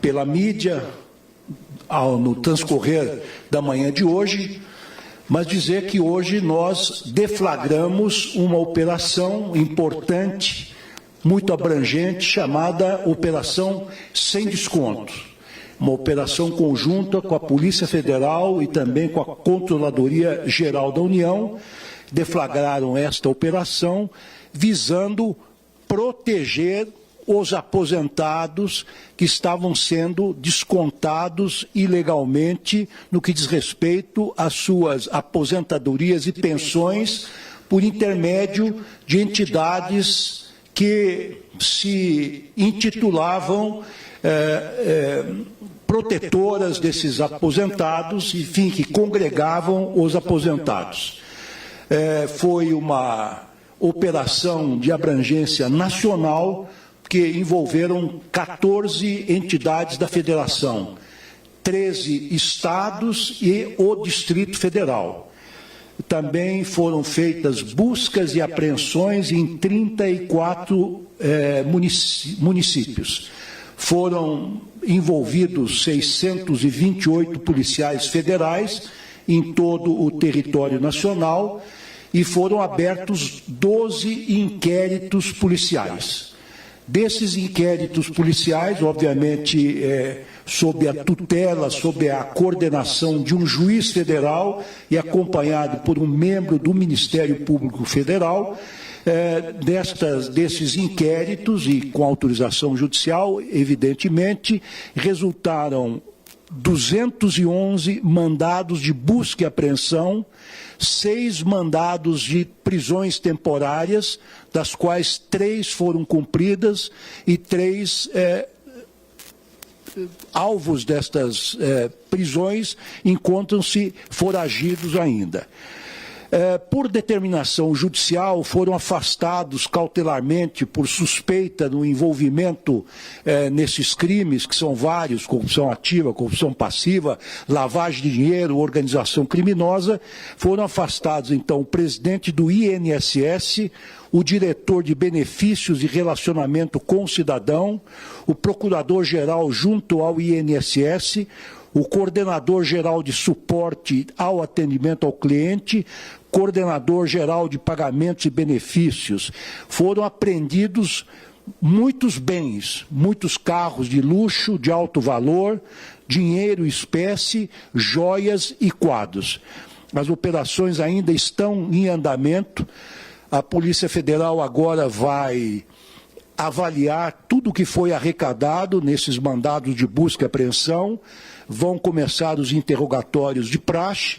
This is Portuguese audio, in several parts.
pela mídia no transcorrer da manhã de hoje, mas dizer que hoje nós deflagramos uma operação importante, muito abrangente, chamada Operação Sem Desconto. Uma operação conjunta com a Polícia Federal e também com a Controladoria Geral da União, deflagraram esta operação visando proteger os aposentados que estavam sendo descontados ilegalmente no que diz respeito às suas aposentadorias e pensões por intermédio de entidades que se intitulavam protetoras desses aposentados, enfim, que congregavam os aposentados. Foi uma operação de abrangência nacional que envolveram 14 entidades da federação, 13 estados e o Distrito Federal. Também foram feitas buscas e apreensões em 34 municípios. Foram envolvidos 628 policiais federais em todo o território nacional e foram abertos 12 inquéritos policiais. Desses inquéritos policiais, obviamente, sob a tutela, sob a coordenação de um juiz federal e acompanhado por um membro do Ministério Público Federal, desses inquéritos e com autorização judicial, evidentemente, resultaram 211 mandados de busca e apreensão, 6 mandados de prisões temporárias, das quais 3 foram cumpridas e 3 alvos destas prisões encontram-se foragidos ainda. Por determinação judicial, foram afastados cautelarmente por suspeita do envolvimento nesses crimes, que são vários: corrupção ativa, corrupção passiva, lavagem de dinheiro, organização criminosa. Foram afastados, então, o presidente do INSS, o diretor de benefícios e relacionamento com o cidadão, o procurador-geral junto ao INSS, o coordenador-geral de suporte ao atendimento ao cliente, coordenador-geral de pagamentos e benefícios. Foram apreendidos muitos bens, muitos carros de luxo, de alto valor, dinheiro, espécie, joias e quadros. As operações ainda estão em andamento. A Polícia Federal agora vai avaliar tudo o que foi arrecadado nesses mandados de busca e apreensão. Vão começar os interrogatórios de praxe.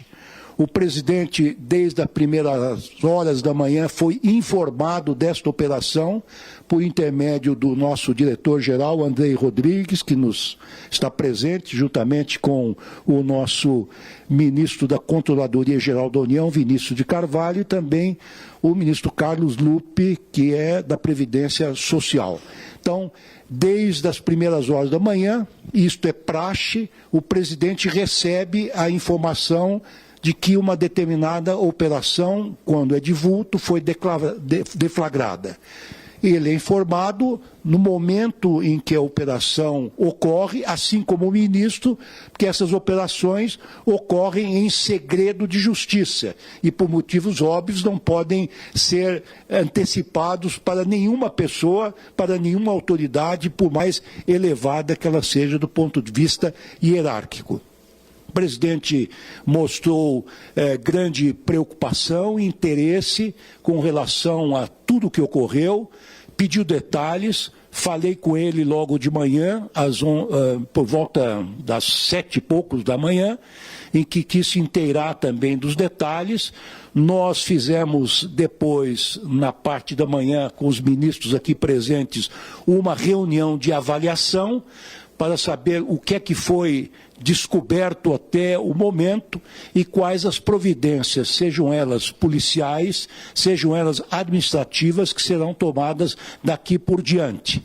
O presidente, desde as primeiras horas da manhã, foi informado desta operação por intermédio do nosso diretor-geral, Andrei Rodrigues, que nos está presente, juntamente com o nosso ministro da Controladoria Geral da União, Vinícius de Carvalho, e também o ministro Carlos Lupe, que é da Previdência Social. Então, desde as primeiras horas da manhã, isto é praxe, o presidente recebe a informação de que uma determinada operação, quando é de vulto, foi deflagrada. Ele é informado no momento em que a operação ocorre, assim como o ministro, que essas operações ocorrem em segredo de justiça e, por motivos óbvios, não podem ser antecipados para nenhuma pessoa, para nenhuma autoridade, por mais elevada que ela seja do ponto de vista hierárquico. O presidente mostrou grande preocupação e interesse com relação a tudo o que ocorreu, pediu detalhes, falei com ele logo de manhã, por volta das 7 e poucos da manhã, em que quis se inteirar também dos detalhes. Nós fizemos depois, na parte da manhã, com os ministros aqui presentes, uma reunião de avaliação para saber o que é que foi descoberto até o momento e quais as providências, sejam elas policiais, sejam elas administrativas, que serão tomadas daqui por diante,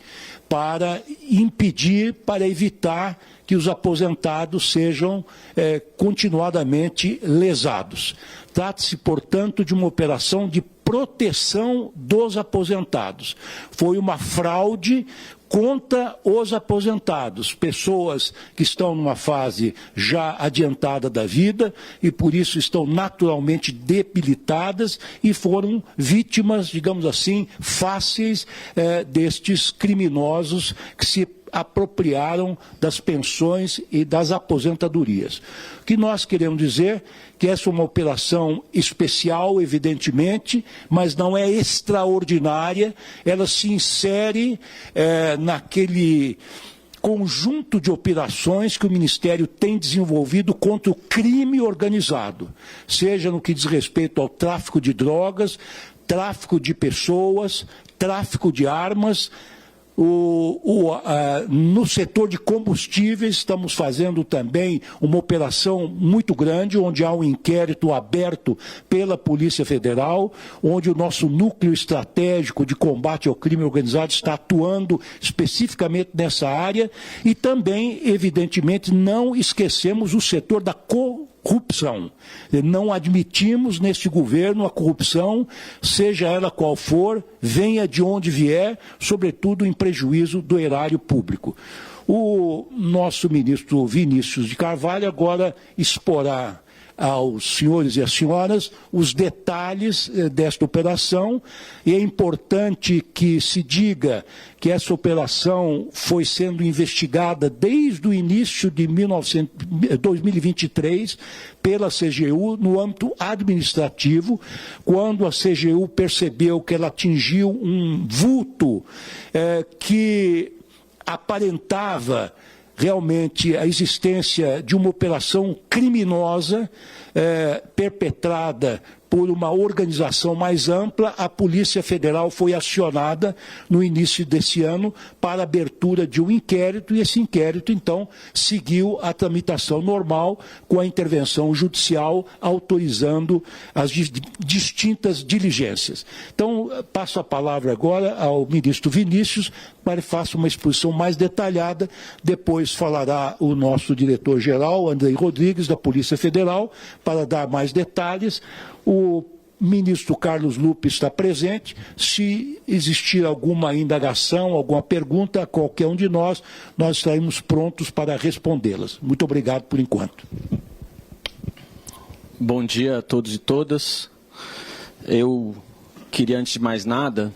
para impedir, para evitar que os aposentados sejam continuadamente lesados. Trata-se, portanto, de uma operação de proteção dos aposentados. Foi uma fraude contra os aposentados, pessoas que estão numa fase já adiantada da vida e por isso estão naturalmente debilitadas e foram vítimas, digamos assim, fáceis destes criminosos que se apropriaram das pensões e das aposentadorias. O que nós queremos dizer que essa é uma operação especial, evidentemente, mas não é extraordinária, ela se insere naquele conjunto de operações que o Ministério tem desenvolvido contra o crime organizado, seja no que diz respeito ao tráfico de drogas, tráfico de pessoas, tráfico de armas. No setor de combustíveis, estamos fazendo também uma operação muito grande, onde há um inquérito aberto pela Polícia Federal, onde o nosso núcleo estratégico de combate ao crime organizado está atuando especificamente nessa área e também, evidentemente, não esquecemos o setor da corrupção. Não admitimos neste governo a corrupção, seja ela qual for, venha de onde vier, sobretudo em prejuízo do erário público. O nosso ministro Vinícius de Carvalho agora exporá aos senhores e às senhoras os detalhes desta operação, e é importante que se diga que essa operação foi sendo investigada desde o início de 2023 pela CGU no âmbito administrativo, quando a CGU percebeu que ela atingiu um vulto que aparentava realmente a existência de uma operação criminosa perpetrada por uma organização mais ampla. A Polícia Federal foi acionada no início desse ano para a abertura de um inquérito, e esse inquérito, então, seguiu a tramitação normal com a intervenção judicial autorizando as distintas diligências. Então, passo a palavra agora ao ministro Vinícius para que faça uma exposição mais detalhada. Depois falará o nosso diretor-geral, Andrei Rodrigues, da Polícia Federal, para dar mais detalhes. O ministro Carlos Lupe está presente. Se existir alguma indagação, alguma pergunta a qualquer um de nós estaremos prontos para respondê-las. Muito obrigado por enquanto. Bom dia a todos e todas. Eu queria, antes de mais nada,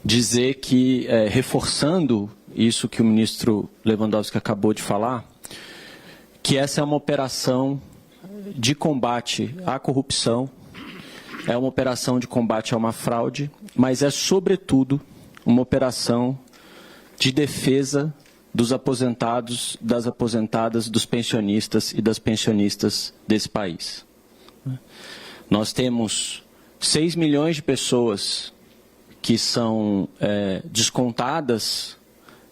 dizer que, reforçando isso que o ministro Lewandowski acabou de falar, que essa é uma operação de combate à corrupção, é uma operação de combate a uma fraude, mas é, sobretudo, uma operação de defesa dos aposentados, das aposentadas, dos pensionistas e das pensionistas desse país. Nós temos 6 milhões de pessoas que são descontadas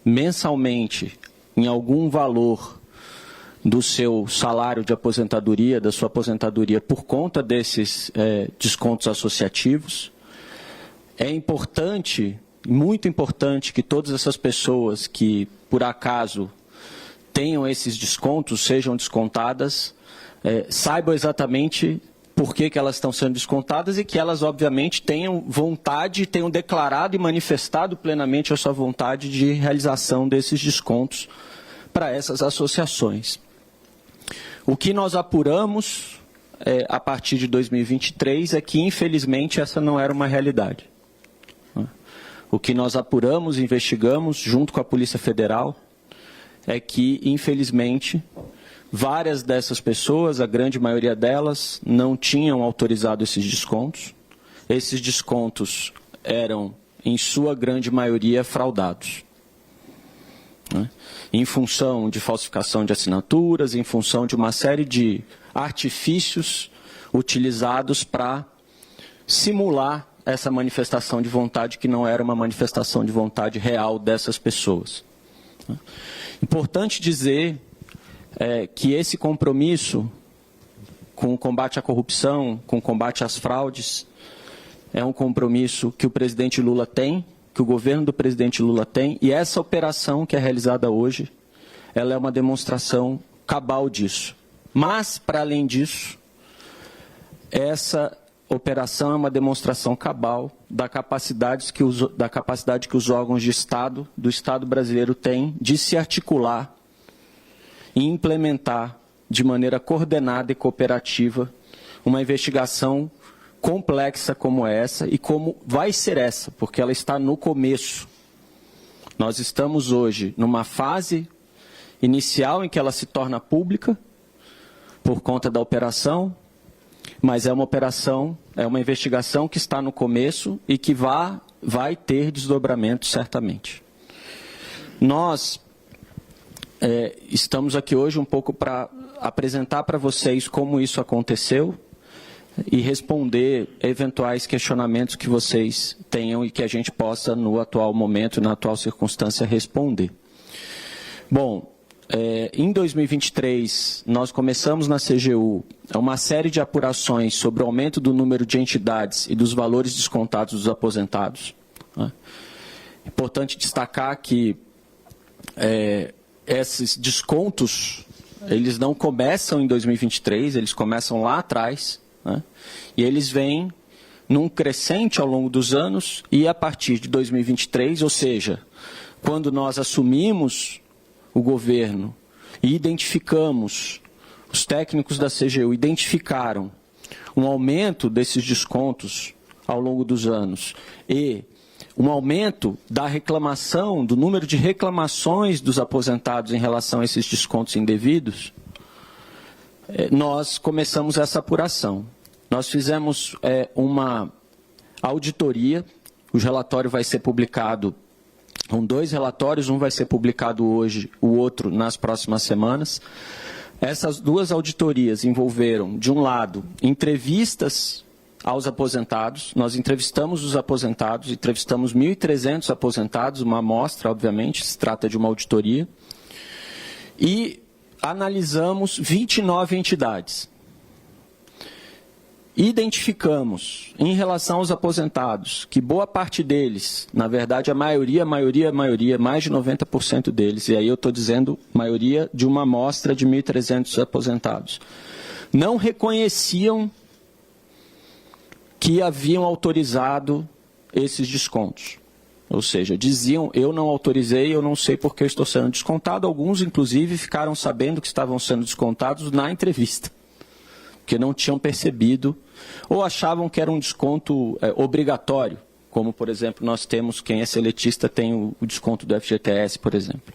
mensalmente em algum valor do seu salário de aposentadoria, da sua aposentadoria, por conta desses descontos associativos. É importante, muito importante, que todas essas pessoas que, por acaso, tenham esses descontos, sejam descontadas, saibam exatamente por que elas estão sendo descontadas e que elas, obviamente, tenham vontade, tenham declarado e manifestado plenamente a sua vontade de realização desses descontos para essas associações. O que nós apuramos a partir de 2023 é que, infelizmente, essa não era uma realidade. O que nós apuramos, investigamos, junto com a Polícia Federal, é que, infelizmente, várias dessas pessoas, a grande maioria delas, não tinham autorizado esses descontos. Esses descontos eram, em sua grande maioria, fraudados. Em função de falsificação de assinaturas, em função de uma série de artifícios utilizados para simular essa manifestação de vontade que não era uma manifestação de vontade real dessas pessoas. Importante dizer que esse compromisso com o combate à corrupção, com o combate às fraudes, é um compromisso que o presidente Lula tem, que o governo do presidente Lula tem, e essa operação que é realizada hoje, ela é uma demonstração cabal disso. Mas, para além disso, essa operação é uma demonstração cabal da capacidade que os órgãos de Estado, do Estado brasileiro têm de se articular e implementar de maneira coordenada e cooperativa uma investigação complexa como essa e como vai ser essa, porque ela está no começo. Nós estamos hoje numa fase inicial em que ela se torna pública por conta da operação, mas é uma investigação que está no começo e que vai ter desdobramento certamente. Nós estamos aqui hoje um pouco para apresentar para vocês como isso aconteceu e responder eventuais questionamentos que vocês tenham e que a gente possa, no atual momento, na atual circunstância, responder. Bom, em 2023, nós começamos na CGU uma série de apurações sobre o aumento do número de entidades e dos valores descontados dos aposentados. Importante destacar que esses descontos, eles não começam em 2023, eles começam lá atrás, e eles vêm num crescente ao longo dos anos e a partir de 2023, ou seja, quando nós assumimos o governo e identificamos, os técnicos da CGU identificaram um aumento desses descontos ao longo dos anos e um aumento da reclamação, do número de reclamações dos aposentados em relação a esses descontos indevidos, nós começamos essa apuração. Nós fizemos uma auditoria, o relatório vai ser publicado, são 2 relatórios, um vai ser publicado hoje, o outro nas próximas semanas. Essas 2 auditorias envolveram, de um lado, entrevistas aos aposentados, nós entrevistamos os aposentados, entrevistamos 1.300 aposentados, uma amostra, obviamente, se trata de uma auditoria, e analisamos 29 entidades. Identificamos, em relação aos aposentados, que boa parte deles, na verdade a maioria, mais de 90% deles, e aí eu estou dizendo maioria de uma amostra de 1.300 aposentados, não reconheciam que haviam autorizado esses descontos. Ou seja, diziam, eu não autorizei, eu não sei porque eu estou sendo descontado. Alguns, inclusive, ficaram sabendo que estavam sendo descontados na entrevista, porque não tinham percebido, ou achavam que era um desconto obrigatório, como, por exemplo, nós temos, quem é seletista tem o desconto do FGTS, por exemplo,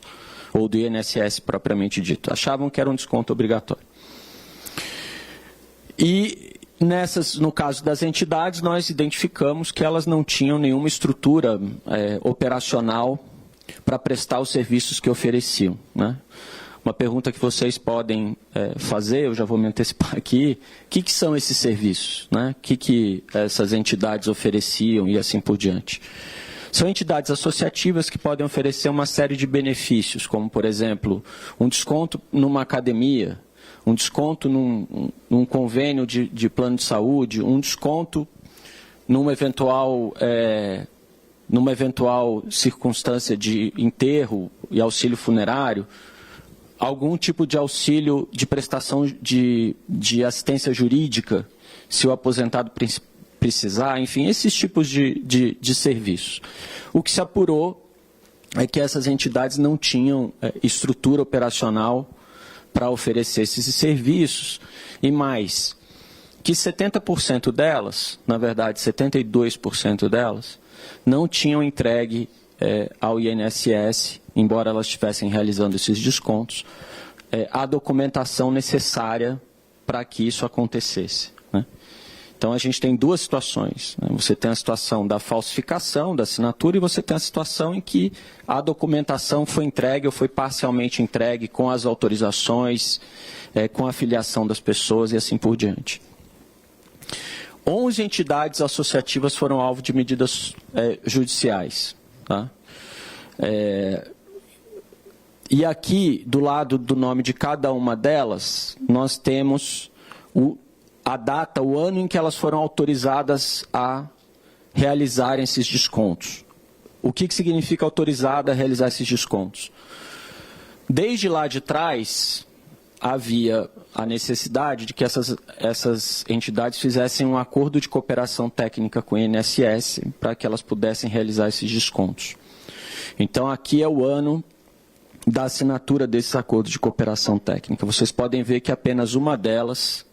ou do INSS propriamente dito. Achavam que era um desconto obrigatório. E no caso das entidades, nós identificamos que elas não tinham nenhuma estrutura operacional para prestar os serviços que ofereciam, né? Uma pergunta que vocês podem fazer, eu já vou me antecipar aqui, o que são esses serviços, né? O que essas entidades ofereciam e assim por diante? São entidades associativas que podem oferecer uma série de benefícios, como, por exemplo, um desconto numa academia, um desconto num convênio de plano de saúde, um desconto numa eventual circunstância de enterro e auxílio funerário, algum tipo de auxílio de prestação de assistência jurídica, se o aposentado precisar, enfim, esses tipos de serviços. O que se apurou é que essas entidades não tinham estrutura operacional para oferecer esses serviços, e mais, que 70% delas, na verdade 72% delas, não tinham entregue ao INSS, embora elas estivessem realizando esses descontos, a documentação necessária para que isso acontecesse, né? Então, a gente tem 2 situações, né? Você tem a situação da falsificação da assinatura e você tem a situação em que a documentação foi entregue ou foi parcialmente entregue com as autorizações, com a filiação das pessoas e assim por diante. 11 entidades associativas foram alvo de medidas judiciais, tá? E aqui, do lado do nome de cada uma delas, nós temos a data, o ano em que elas foram autorizadas a realizarem esses descontos. O que significa autorizada a realizar esses descontos? Desde lá de trás, havia a necessidade de que essas entidades fizessem um acordo de cooperação técnica com o INSS para que elas pudessem realizar esses descontos. Então, aqui é o ano da assinatura desses acordos de cooperação técnica. Vocês podem ver que apenas uma delas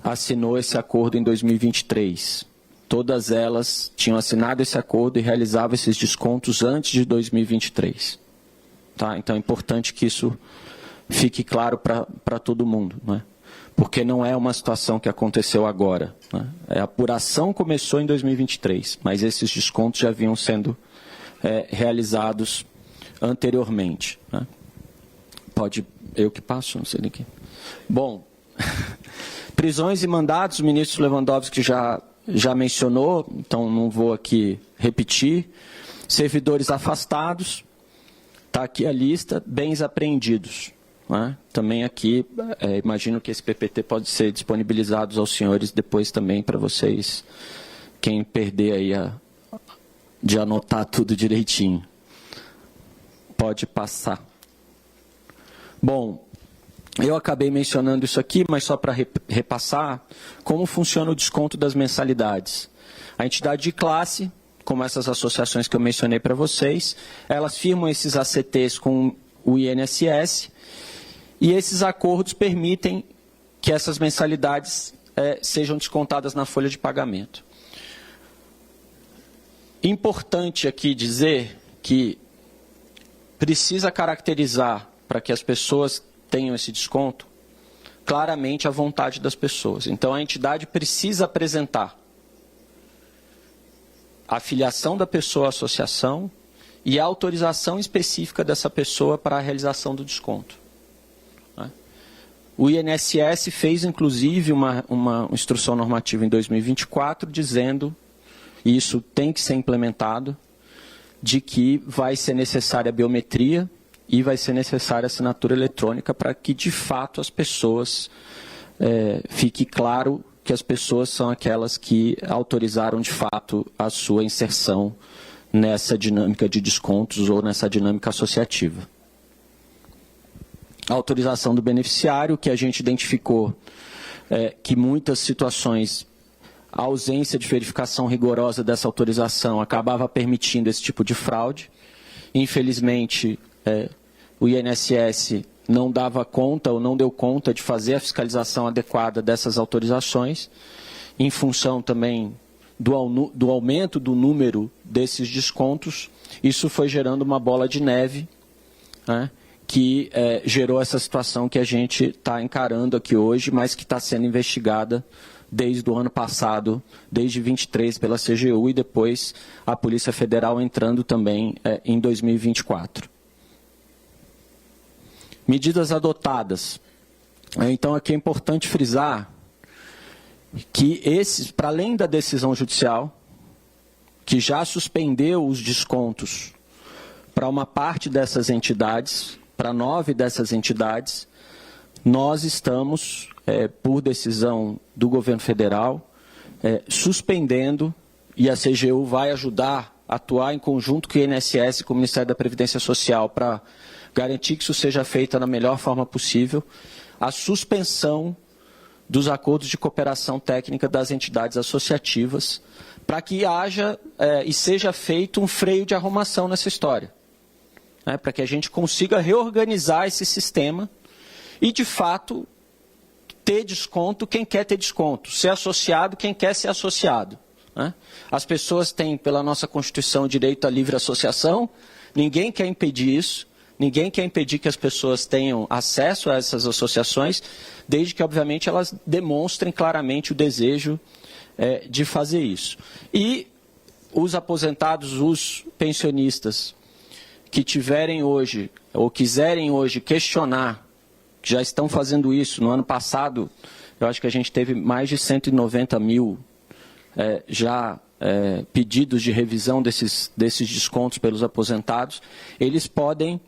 assinou esse acordo em 2023. Todas elas tinham assinado esse acordo e realizavam esses descontos antes de 2023. Tá? Então, é importante que isso fique claro para todo mundo, né? Porque não é uma situação que aconteceu agora, né? A apuração começou em 2023, mas esses descontos já vinham sendo realizados anteriormente, né? Pode, eu que passo, não sei daqui. Bom, prisões e mandados, o ministro Lewandowski já mencionou, então não vou aqui repetir. Servidores afastados, está aqui a lista, bens apreendidos. Né? Também aqui, imagino que esse PPT pode ser disponibilizado aos senhores depois também para vocês, quem perder aí de anotar tudo direitinho. Pode passar. Bom, eu acabei mencionando isso aqui, mas só para repassar, como funciona o desconto das mensalidades. A entidade de classe, como essas associações que eu mencionei para vocês, elas firmam esses ACTs com o INSS, e esses acordos permitem que essas mensalidades sejam descontadas na folha de pagamento. Importante aqui dizer que precisa caracterizar, para que as pessoas tenham esse desconto, claramente a vontade das pessoas. Então, a entidade precisa apresentar a filiação da pessoa à associação e a autorização específica dessa pessoa para a realização do desconto. O INSS fez, inclusive, uma instrução normativa em 2024, dizendo, e isso tem que ser implementado, de que vai ser necessária a biometria e vai ser necessária a assinatura eletrônica para que, de fato, as pessoas, fique claro que as pessoas são aquelas que autorizaram, de fato, a sua inserção nessa dinâmica de descontos ou nessa dinâmica associativa. A autorização do beneficiário, que a gente identificou que muitas situações, a ausência de verificação rigorosa dessa autorização acabava permitindo esse tipo de fraude. Infelizmente, o INSS não dava conta ou não deu conta de fazer a fiscalização adequada dessas autorizações, em função também do aumento do número desses descontos. Isso foi gerando uma bola de neve, né, que gerou essa situação que a gente está encarando aqui hoje, mas que está sendo investigada desde o ano passado, desde 23 pela CGU e depois a Polícia Federal entrando também em 2024. Medidas adotadas. Então, aqui é importante frisar que para além da decisão judicial, que já suspendeu os descontos para uma parte dessas entidades, para 9 dessas entidades, nós estamos, por decisão do governo federal, suspendendo, e a CGU vai ajudar a atuar em conjunto com o INSS e com o Ministério da Previdência Social para garantir que isso seja feito da melhor forma possível, a suspensão dos acordos de cooperação técnica das entidades associativas, para que haja e seja feito um freio de arrumação nessa história. Para que a gente consiga reorganizar esse sistema e, de fato, ter desconto quem quer ter desconto, ser associado quem quer ser associado. As pessoas têm, pela nossa Constituição, direito à livre associação, ninguém quer impedir isso, ninguém quer impedir que as pessoas tenham acesso a essas associações, desde que, obviamente, elas demonstrem claramente o desejo de fazer isso. E os aposentados, os pensionistas, que tiverem hoje, ou quiserem hoje questionar, que já estão fazendo isso. No ano passado, eu acho que a gente teve mais de 190 mil pedidos de revisão desses descontos pelos aposentados. Eles podem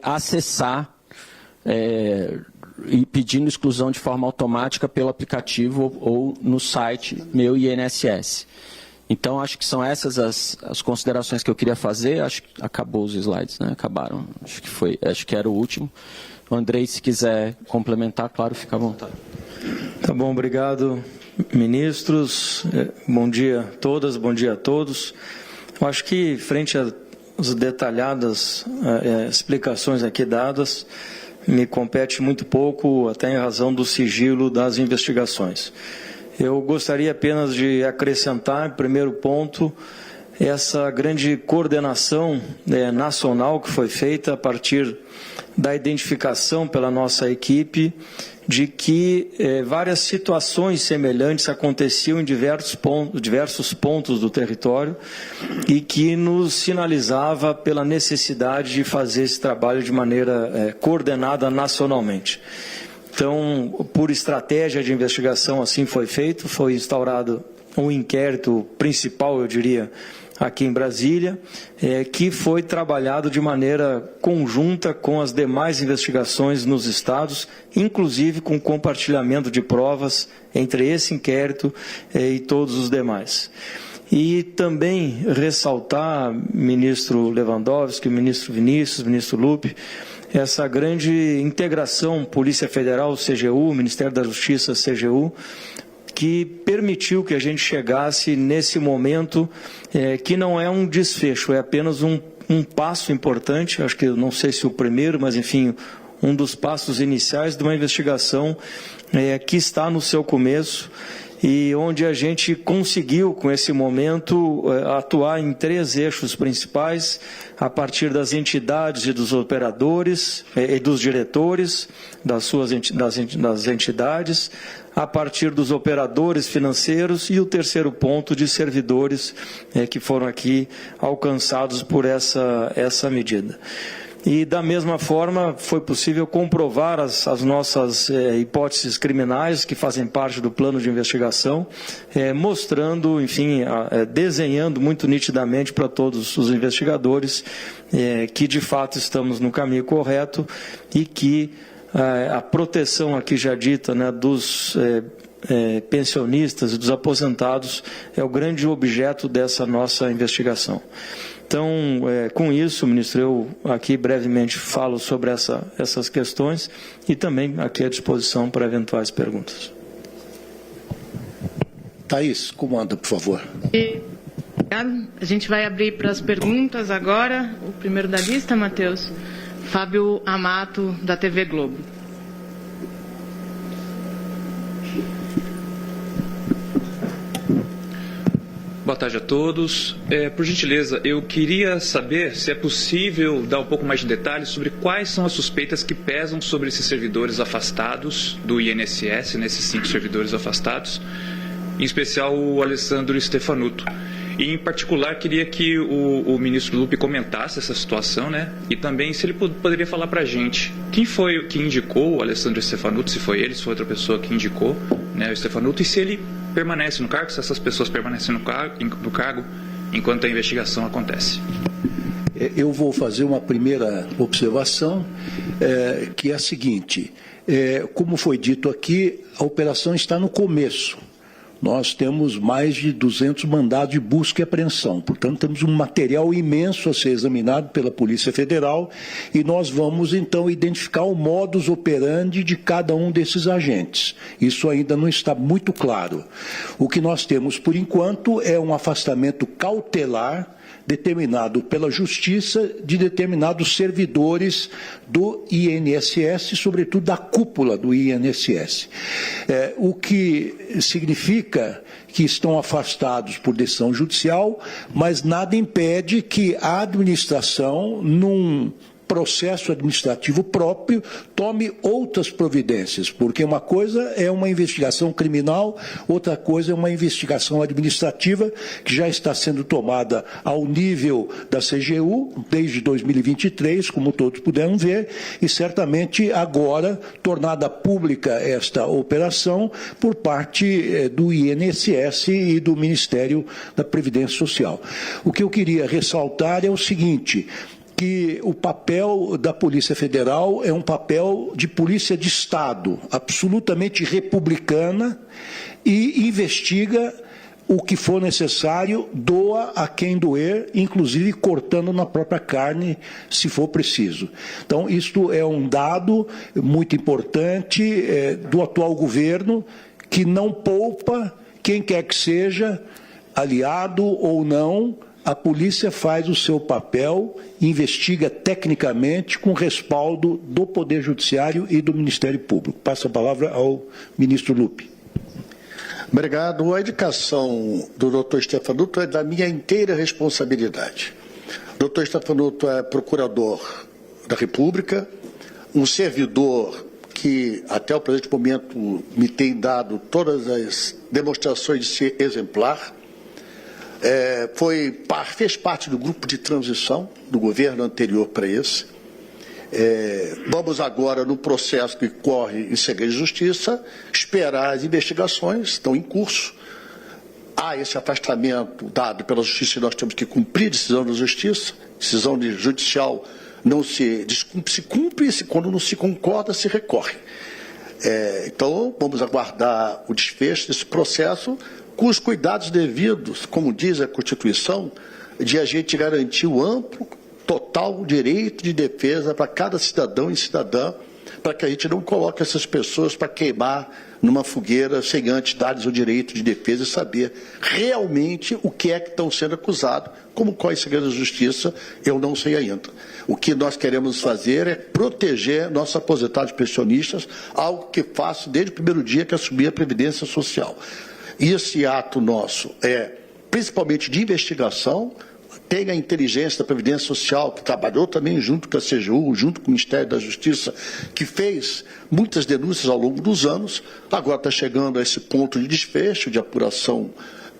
acessar e pedindo exclusão de forma automática pelo aplicativo ou no site Meu INSS. Então, acho que são essas as considerações que eu queria fazer. Acho que acabou os slides, né? Acabaram. Acho que era o último. O Andrei, se quiser complementar, claro, fica à vontade. Tá bom, obrigado, ministros. Bom dia a todas, bom dia a todos. Eu acho que, frente às detalhadas explicações aqui dadas, me compete muito pouco, até em razão do sigilo das investigações. Eu gostaria apenas de acrescentar, em primeiro ponto, essa grande coordenação nacional que foi feita a partir da identificação pela nossa equipe de que várias situações semelhantes aconteciam em diversos pontos do território e que nos sinalizava pela necessidade de fazer esse trabalho de maneira coordenada nacionalmente. Então, por estratégia de investigação, assim foi feito, foi instaurado um inquérito principal, eu diria, aqui em Brasília, que foi trabalhado de maneira conjunta com as demais investigações nos estados, inclusive com compartilhamento de provas entre esse inquérito e todos os demais. E também ressaltar, ministro Lewandowski, ministro Vinícius, ministro Lupe, essa grande integração Polícia Federal, CGU, Ministério da Justiça, CGU, que permitiu que a gente chegasse nesse momento que não é um desfecho, é apenas um passo importante, acho que não sei se o primeiro, mas enfim, um dos passos iniciais de uma investigação que está no seu começo e onde a gente conseguiu, com esse momento, atuar em 3 eixos principais, a partir das entidades e dos operadores e dos diretores das entidades, a partir dos operadores financeiros e o terceiro ponto de servidores que foram aqui alcançados por essa medida. E, da mesma forma, foi possível comprovar as nossas hipóteses criminais que fazem parte do plano de investigação, mostrando, enfim, desenhando muito nitidamente para todos os investigadores que, de fato, estamos no caminho correto e que a proteção aqui já dita, né, dos pensionistas e dos aposentados é o grande objeto dessa nossa investigação. Então, com isso, ministro, eu aqui brevemente falo sobre essas questões e também aqui à disposição para eventuais perguntas. Thaís, comanda, por favor. Obrigado. A gente vai abrir para as perguntas agora. O primeiro da lista, Matheus, Fábio Amato, da TV Globo. Boa tarde a todos. Por gentileza, eu queria saber se é possível dar um pouco mais de detalhes sobre quais são as suspeitas que pesam sobre esses servidores afastados do INSS, nesses 5 servidores afastados, em especial o Alessandro Stefanuto. E, em particular, queria que o ministro Lupe comentasse essa situação, né? E também se ele poderia falar para a gente quem foi que indicou o Alessandro Stefanuto, se foi ele, se foi outra pessoa que indicou, né, o Stefanuto, e se ele permanece no cargo, se essas pessoas permanecem no cargo enquanto a investigação acontece. Eu vou fazer uma primeira observação, que é a seguinte. Como foi dito aqui, a operação está no começo. Nós temos mais de 200 mandados de busca e apreensão. Portanto, temos um material imenso a ser examinado pela Polícia Federal e nós vamos, então, identificar o modus operandi de cada um desses agentes. Isso ainda não está muito claro. O que nós temos, por enquanto, é um afastamento cautelar determinado pela Justiça de determinados servidores do INSS, sobretudo da cúpula do INSS. O que significa que estão afastados por decisão judicial, mas nada impede que a administração, num processo administrativo próprio, tome outras providências, porque uma coisa é uma investigação criminal, outra coisa é uma investigação administrativa que já está sendo tomada ao nível da CGU desde 2023, como todos puderam ver, e certamente agora tornada pública esta operação por parte do INSS e do Ministério da Previdência Social. O que eu queria ressaltar é o seguinte, que o papel da Polícia Federal é um papel de polícia de Estado, absolutamente republicana, e investiga o que for necessário, doa a quem doer, inclusive cortando na própria carne, se for preciso. Então, isto é um dado muito importante do atual governo, que não poupa quem quer que seja, aliado ou não. A polícia faz o seu papel, investiga tecnicamente com respaldo do Poder Judiciário e do Ministério Público. Passo a palavra ao ministro Lupi. Obrigado. A indicação do doutor Stefanuto é da minha inteira responsabilidade. O doutor Stefanuto é procurador da República, um servidor que até o presente momento me tem dado todas as demonstrações de ser exemplar. Fez parte do grupo de transição do governo anterior para esse. Vamos agora, no processo que corre em segredo de justiça, esperar as investigações, estão em curso. Há esse afastamento dado pela justiça e nós temos que cumprir a decisão da justiça. Decisão judicial não se descumpre, se cumpre, e quando não se concorda, se recorre. Então, vamos aguardar o desfecho desse processo com os cuidados devidos, como diz a Constituição, de a gente garantir o amplo, total direito de defesa para cada cidadão e cidadã, para que a gente não coloque essas pessoas para queimar numa fogueira sem antes dar-lhes o direito de defesa e saber realmente o que é que estão sendo acusados, como qual é o segredo da justiça, eu não sei ainda. O que nós queremos fazer é proteger nossos aposentados pensionistas, algo que faço desde o primeiro dia que assumi a Previdência Social. E esse ato nosso é principalmente de investigação. Tem a inteligência da Previdência Social, que trabalhou também junto com a CGU, junto com o Ministério da Justiça, que fez muitas denúncias ao longo dos anos. Agora está chegando a esse ponto de desfecho, de apuração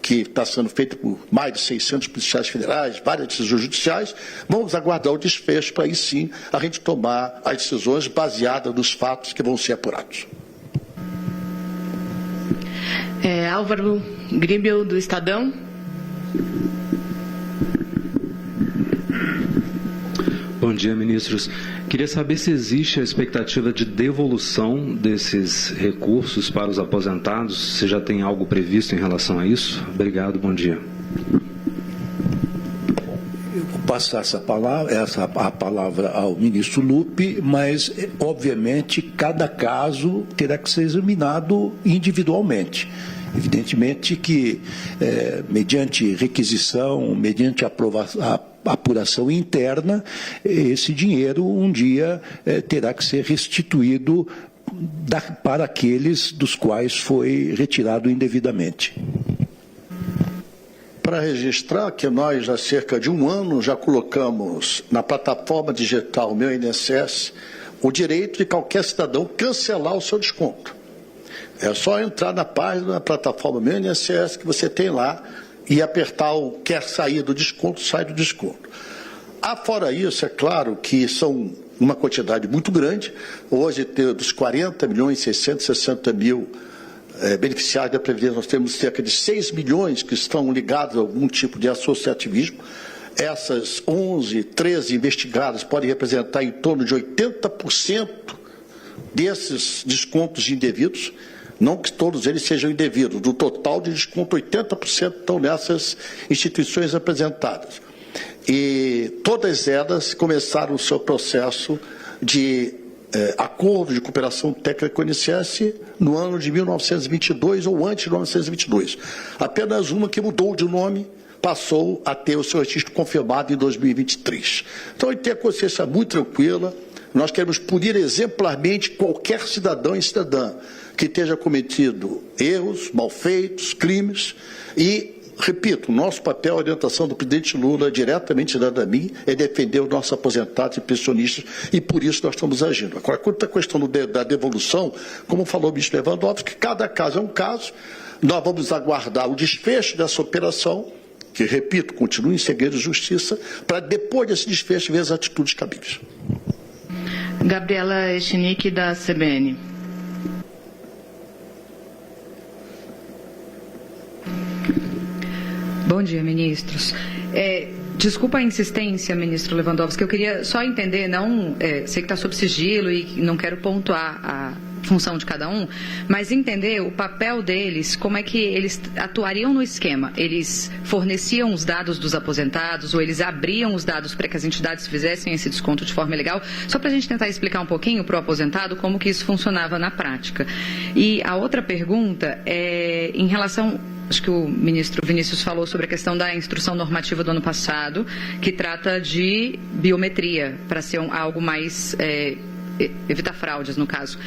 que está sendo feita por mais de 600 policiais federais, várias decisões judiciais. Vamos aguardar o desfecho para aí sim a gente tomar as decisões baseadas nos fatos que vão ser apurados. Álvaro Gribel, do Estadão. Bom dia, ministros. Queria saber se existe a expectativa de devolução desses recursos para os aposentados, se já tem algo previsto em relação a isso. Obrigado, bom dia. Eu vou passar a palavra ao ministro Lupi, mas, obviamente, cada caso terá que ser examinado individualmente. Evidentemente que, mediante requisição, mediante apuração interna, esse dinheiro um dia terá que ser restituído para aqueles dos quais foi retirado indevidamente. Para registrar que nós, há cerca de um ano, já colocamos na plataforma digital Meu INSS o direito de qualquer cidadão cancelar o seu desconto. É só entrar na página da plataforma Meu INSS que você tem lá e apertar o quer sair do desconto, sai do desconto. Fora isso, é claro que são uma quantidade muito grande. Hoje, dos 40 milhões e 660 mil beneficiários da Previdência, nós temos cerca de 6 milhões que estão ligados a algum tipo de associativismo. Essas 11, 13 investigadas podem representar em torno de 80% desses descontos indevidos. Não que todos eles sejam indevidos. Do total de desconto, 80% estão nessas instituições apresentadas. E todas elas começaram o seu processo de acordo de cooperação técnica com o INSS no ano de 1922 ou antes de 1922. Apenas uma que mudou de nome passou a ter o seu registro confirmado em 2023. Então, ele tem a consciência muito tranquila. Nós queremos punir exemplarmente qualquer cidadão e cidadã que tenha cometido erros, malfeitos, crimes e, repito, o nosso papel, a orientação do presidente Lula, diretamente dada a mim, é defender os nossos aposentados e pensionistas e por isso nós estamos agindo. Agora, quanto à questão da devolução, como falou o ministro Lewandowski, cada caso é um caso, nós vamos aguardar o desfecho dessa operação, que, repito, continua em segredo de justiça, para depois desse desfecho ver as atitudes cabíveis. Gabriela Echenique, da CBN. Bom dia, ministros. Desculpa a insistência, ministro Lewandowski, eu queria só entender, sei que está sob sigilo e não quero pontuar função de cada um, mas entender o papel deles, como é que eles atuariam no esquema. Eles forneciam os dados dos aposentados ou eles abriam os dados para que as entidades fizessem esse desconto de forma legal, só para a gente tentar explicar um pouquinho para o aposentado como que isso funcionava na prática. E a outra pergunta é em relação... Acho que o ministro Vinícius falou sobre a questão da instrução normativa do ano passado, que trata de biometria, para ser algo mais... evitar fraudes, no caso.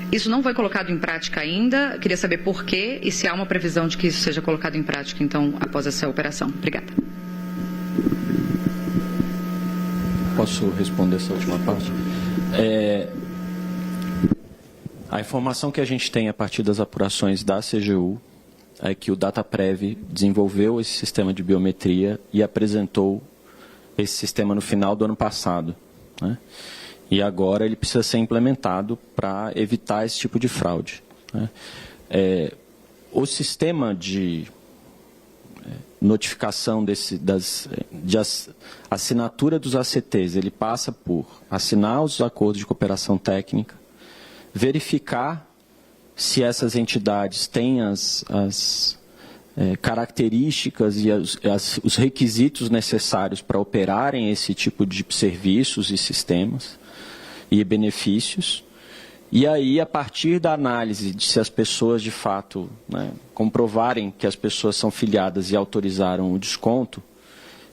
Isso não foi colocado em prática ainda. Queria saber por quê e se há uma previsão de que isso seja colocado em prática, então, após essa operação. Obrigada. Posso responder essa última parte? A informação que a gente tem a partir das apurações da CGU é que o Dataprev desenvolveu esse sistema de biometria e apresentou esse sistema no final do ano passado, né? E agora ele precisa ser implementado para evitar esse tipo de fraude, né? O sistema de notificação de assinatura dos ACTs, ele passa por assinar os acordos de cooperação técnica, verificar se essas entidades têm as características e os requisitos necessários para operarem esse tipo de serviços e sistemas e benefícios. E aí, a partir da análise de se as pessoas, de fato, né, comprovarem que as pessoas são filiadas e autorizaram o desconto,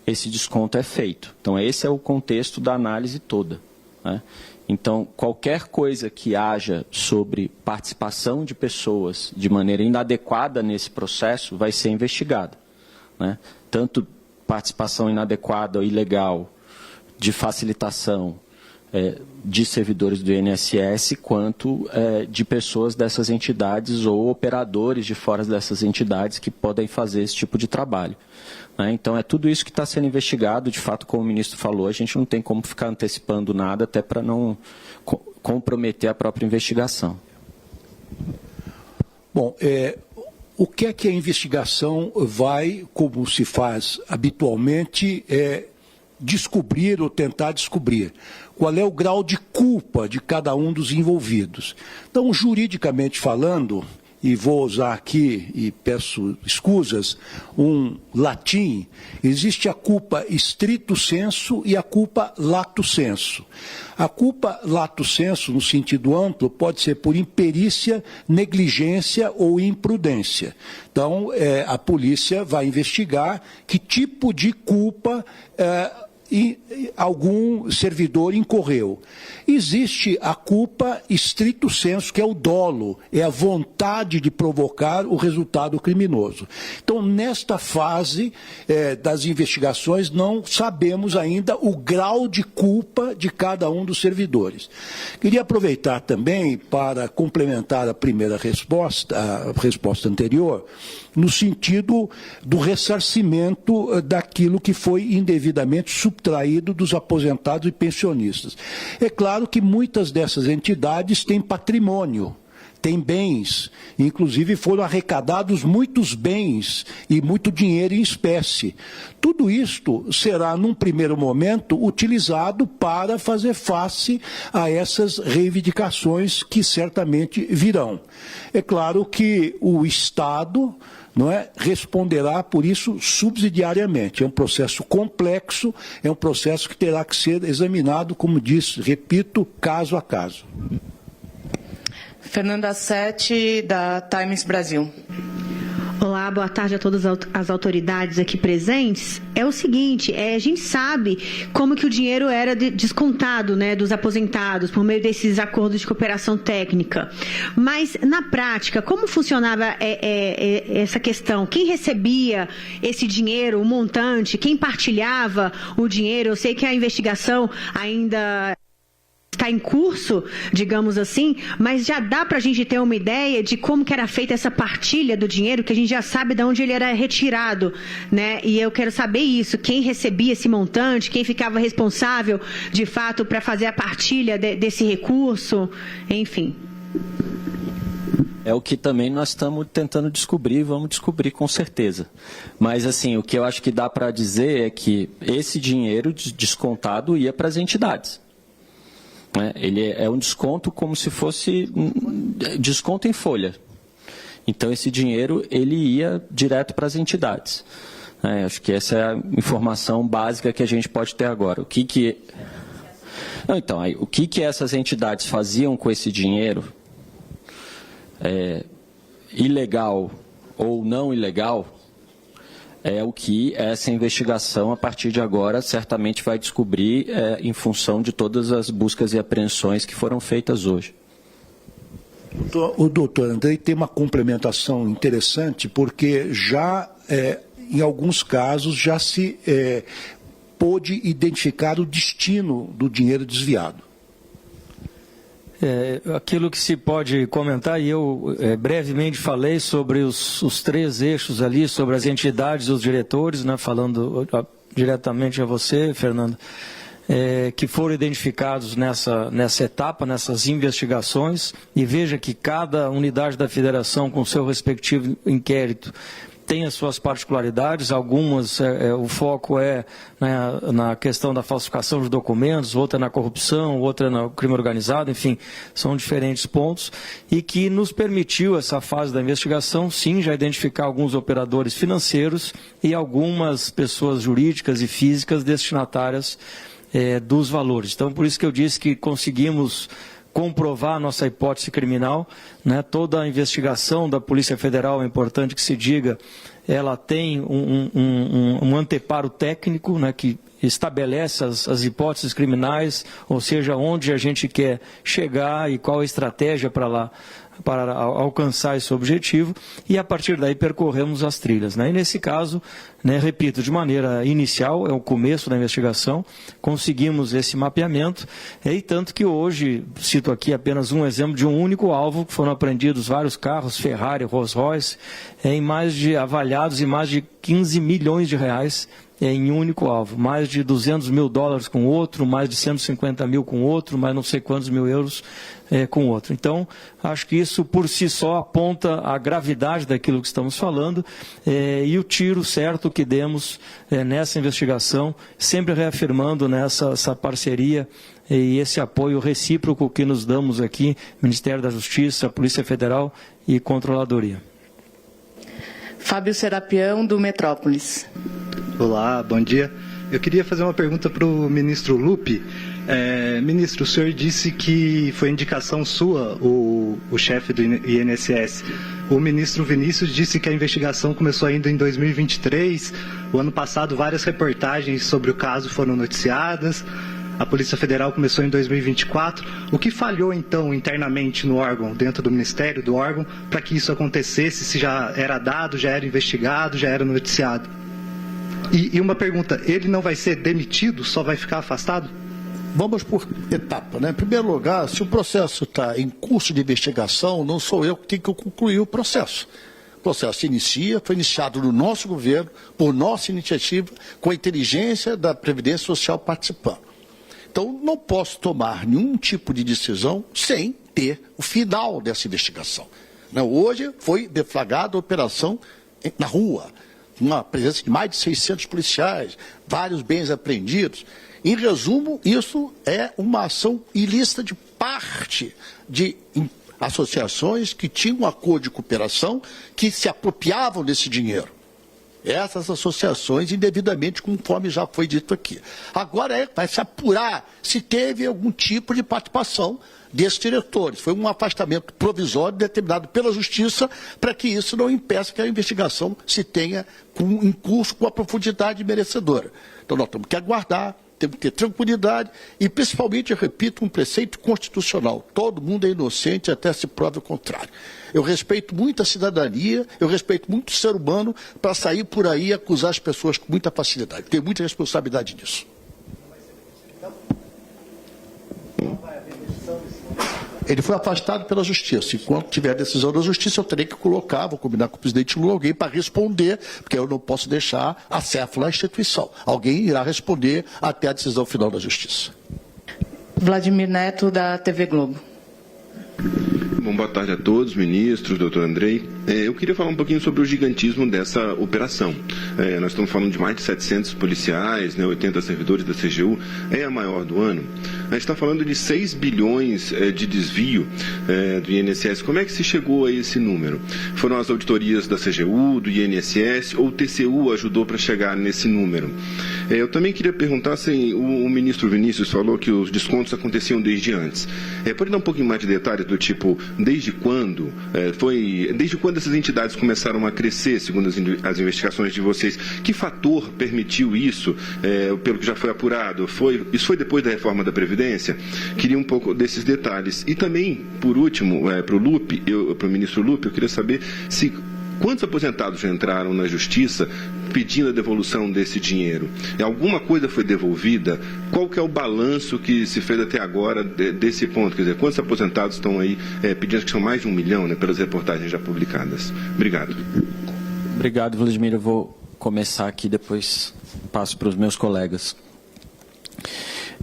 esse desconto é feito. Então, esse é o contexto da análise toda, né? Então, qualquer coisa que haja sobre participação de pessoas de maneira inadequada nesse processo vai ser investigada, né? Tanto participação inadequada ou ilegal de facilitação de servidores do INSS, quanto de pessoas dessas entidades ou operadores de fora dessas entidades que podem fazer esse tipo de trabalho, né? Então, é tudo isso que está sendo investigado. De fato, como o ministro falou, a gente não tem como ficar antecipando nada, até para não comprometer a própria investigação. Bom, o que é que a investigação vai, como se faz habitualmente, descobrir ou tentar descobrir? Qual é o grau de culpa de cada um dos envolvidos? Então, juridicamente falando, e vou usar aqui, e peço escusas, um latim, existe a culpa stricto sensu e a culpa lato sensu. A culpa lato sensu, no sentido amplo, pode ser por imperícia, negligência ou imprudência. Então, a polícia vai investigar que tipo de culpa e algum servidor incorreu. Existe a culpa stricto sensu, que é o dolo, é a vontade de provocar o resultado criminoso. Então, nesta fase das investigações, não sabemos ainda o grau de culpa de cada um dos servidores. Queria aproveitar também para complementar a primeira resposta, a resposta anterior, no sentido do ressarcimento daquilo que foi indevidamente subtraído dos aposentados e pensionistas. É claro que muitas dessas entidades têm patrimônio, têm bens, inclusive foram arrecadados muitos bens e muito dinheiro em espécie. Tudo isto será, num primeiro momento, utilizado para fazer face a essas reivindicações que certamente virão. É claro que o Estado responderá por isso subsidiariamente. É um processo complexo, é um processo que terá que ser examinado, como disse, repito, caso a caso. Fernanda Sete, da Times Brasil. Olá, boa tarde a todas as autoridades aqui presentes. É o seguinte, a gente sabe como que o dinheiro era descontado, né, dos aposentados por meio desses acordos de cooperação técnica. Mas, na prática, como funcionava essa questão? Quem recebia esse dinheiro, o montante? Quem partilhava o dinheiro? Eu sei que a investigação ainda está em curso, digamos assim, mas já dá para a gente ter uma ideia de como que era feita essa partilha do dinheiro, que a gente já sabe de onde ele era retirado, né? E eu quero saber isso, quem recebia esse montante, quem ficava responsável, de fato, para fazer a partilha desse recurso, enfim. É o que também nós estamos tentando descobrir, vamos descobrir com certeza. Mas, assim, o que eu acho que dá para dizer é que esse dinheiro descontado ia para as entidades. né? Ele é um desconto como se fosse desconto em folha. Então, esse dinheiro ele ia direto para as entidades. Acho que essa é a informação básica que a gente pode ter agora. O que essas entidades faziam com esse dinheiro, ilegal ou não ilegal, é o que essa investigação, a partir de agora, certamente vai descobrir em função de todas as buscas e apreensões que foram feitas hoje. O doutor Andrei tem uma complementação interessante, porque já, em alguns casos, já se pôde identificar o destino do dinheiro desviado. Aquilo que se pode comentar, e eu brevemente falei sobre os 3 eixos ali, sobre as entidades e os diretores, né, falando diretamente a você, Fernando, que foram identificados nessa etapa, nessas investigações, e veja que cada unidade da federação, com seu respectivo inquérito, tem as suas particularidades. Algumas, o foco é na questão da falsificação de documentos, outra na corrupção, outra no crime organizado, enfim, são diferentes pontos, e que nos permitiu, essa fase da investigação, sim, já identificar alguns operadores financeiros e algumas pessoas jurídicas e físicas destinatárias dos valores. Então, por isso que eu disse que conseguimos comprovar a nossa hipótese criminal, né? Toda a investigação da Polícia Federal, é importante que se diga, ela tem um anteparo técnico, né, que estabelece as hipóteses criminais, ou seja, onde a gente quer chegar e qual a estratégia para alcançar esse objetivo, e a partir daí percorremos as trilhas, né? E nesse caso, né, repito, de maneira inicial, é o começo da investigação, conseguimos esse mapeamento, e tanto que hoje, cito aqui apenas um exemplo de um único alvo, que foram apreendidos vários carros, Ferrari, Rolls-Royce, avaliados em mais de 15 milhões de reais, em um único alvo, mais de 200 mil dólares com outro, mais de 150 mil com outro, mais não sei quantos mil euros com outro. Então, acho que isso por si só aponta a gravidade daquilo que estamos falando e o tiro certo que demos nessa investigação, sempre reafirmando essa parceria e esse apoio recíproco que nos damos aqui, Ministério da Justiça, Polícia Federal e Controladoria. Fábio Serapião, do Metrópolis. Olá, bom dia. Eu queria fazer uma pergunta para o ministro Lupi. Ministro, o senhor disse que foi indicação sua, o chefe do INSS. O ministro Vinícius disse que a investigação começou ainda em 2023. O ano passado, várias reportagens sobre o caso foram noticiadas. A Polícia Federal começou em 2024. O que falhou, então, internamente no órgão, dentro do Ministério, do órgão, para que isso acontecesse? Se já era dado, já era investigado, já era noticiado? E uma pergunta, ele não vai ser demitido, só vai ficar afastado? Vamos por etapa, né? Em primeiro lugar, se o processo está em curso de investigação, não sou eu que tenho que concluir o processo. O processo foi iniciado no nosso governo, por nossa iniciativa, com a inteligência da Previdência Social participando. Então, não posso tomar nenhum tipo de decisão sem ter o final dessa investigação. Hoje foi deflagrada a operação na rua, uma presença de mais de 600 policiais, vários bens apreendidos. Em resumo, isso é uma ação ilícita de parte de associações que tinham um acordo de cooperação, que se apropriavam desse dinheiro. Essas associações indevidamente, conforme já foi dito aqui. Agora vai se apurar se teve algum tipo de participação desses diretores. Foi um afastamento provisório determinado pela Justiça para que isso não impeça que a investigação se tenha em curso com a profundidade merecedora. Então nós temos que aguardar, temos que ter tranquilidade e, principalmente, eu repito, um preceito constitucional. Todo mundo é inocente até se prove o contrário. Eu respeito muito a cidadania, eu respeito muito o ser humano para sair por aí e acusar as pessoas com muita facilidade. Tenho muita responsabilidade nisso. Ele foi afastado pela Justiça. Enquanto tiver a decisão da Justiça, eu terei que colocar, vou combinar com o presidente Lula, alguém para responder, porque eu não posso deixar acéfala a instituição. Alguém irá responder até a decisão final da Justiça. Vladimir Neto, da TV Globo. Bom, boa tarde a todos, ministros, doutor Andrei. Eu queria falar um pouquinho sobre o gigantismo dessa operação. Nós estamos falando de mais de 700 policiais, 80 servidores da CGU, é a maior do ano. A gente está falando de 6 bilhões de desvio do INSS. Como é que se chegou a esse número? Foram as auditorias da CGU, do INSS, ou o TCU ajudou para chegar nesse número? Eu também queria perguntar se o ministro Vinícius falou que os descontos aconteciam desde antes. Pode dar um pouquinho mais de detalhes do tipo, desde quando essas entidades começaram a crescer, segundo as investigações de vocês? Que fator permitiu isso, pelo que já foi apurado? Isso foi depois da reforma da Previdência? Queria um pouco desses detalhes. E também, por último, para o ministro Lupi, eu queria saber quantos aposentados já entraram na Justiça pedindo a devolução desse dinheiro? Alguma coisa foi devolvida? Qual que é o balanço que se fez até agora desse ponto? Quer dizer, quantos aposentados estão aí pedindo, que são mais de 1 milhão, pelas reportagens já publicadas? Obrigado. Obrigado, Vladimir. Eu vou começar aqui, depois passo para os meus colegas.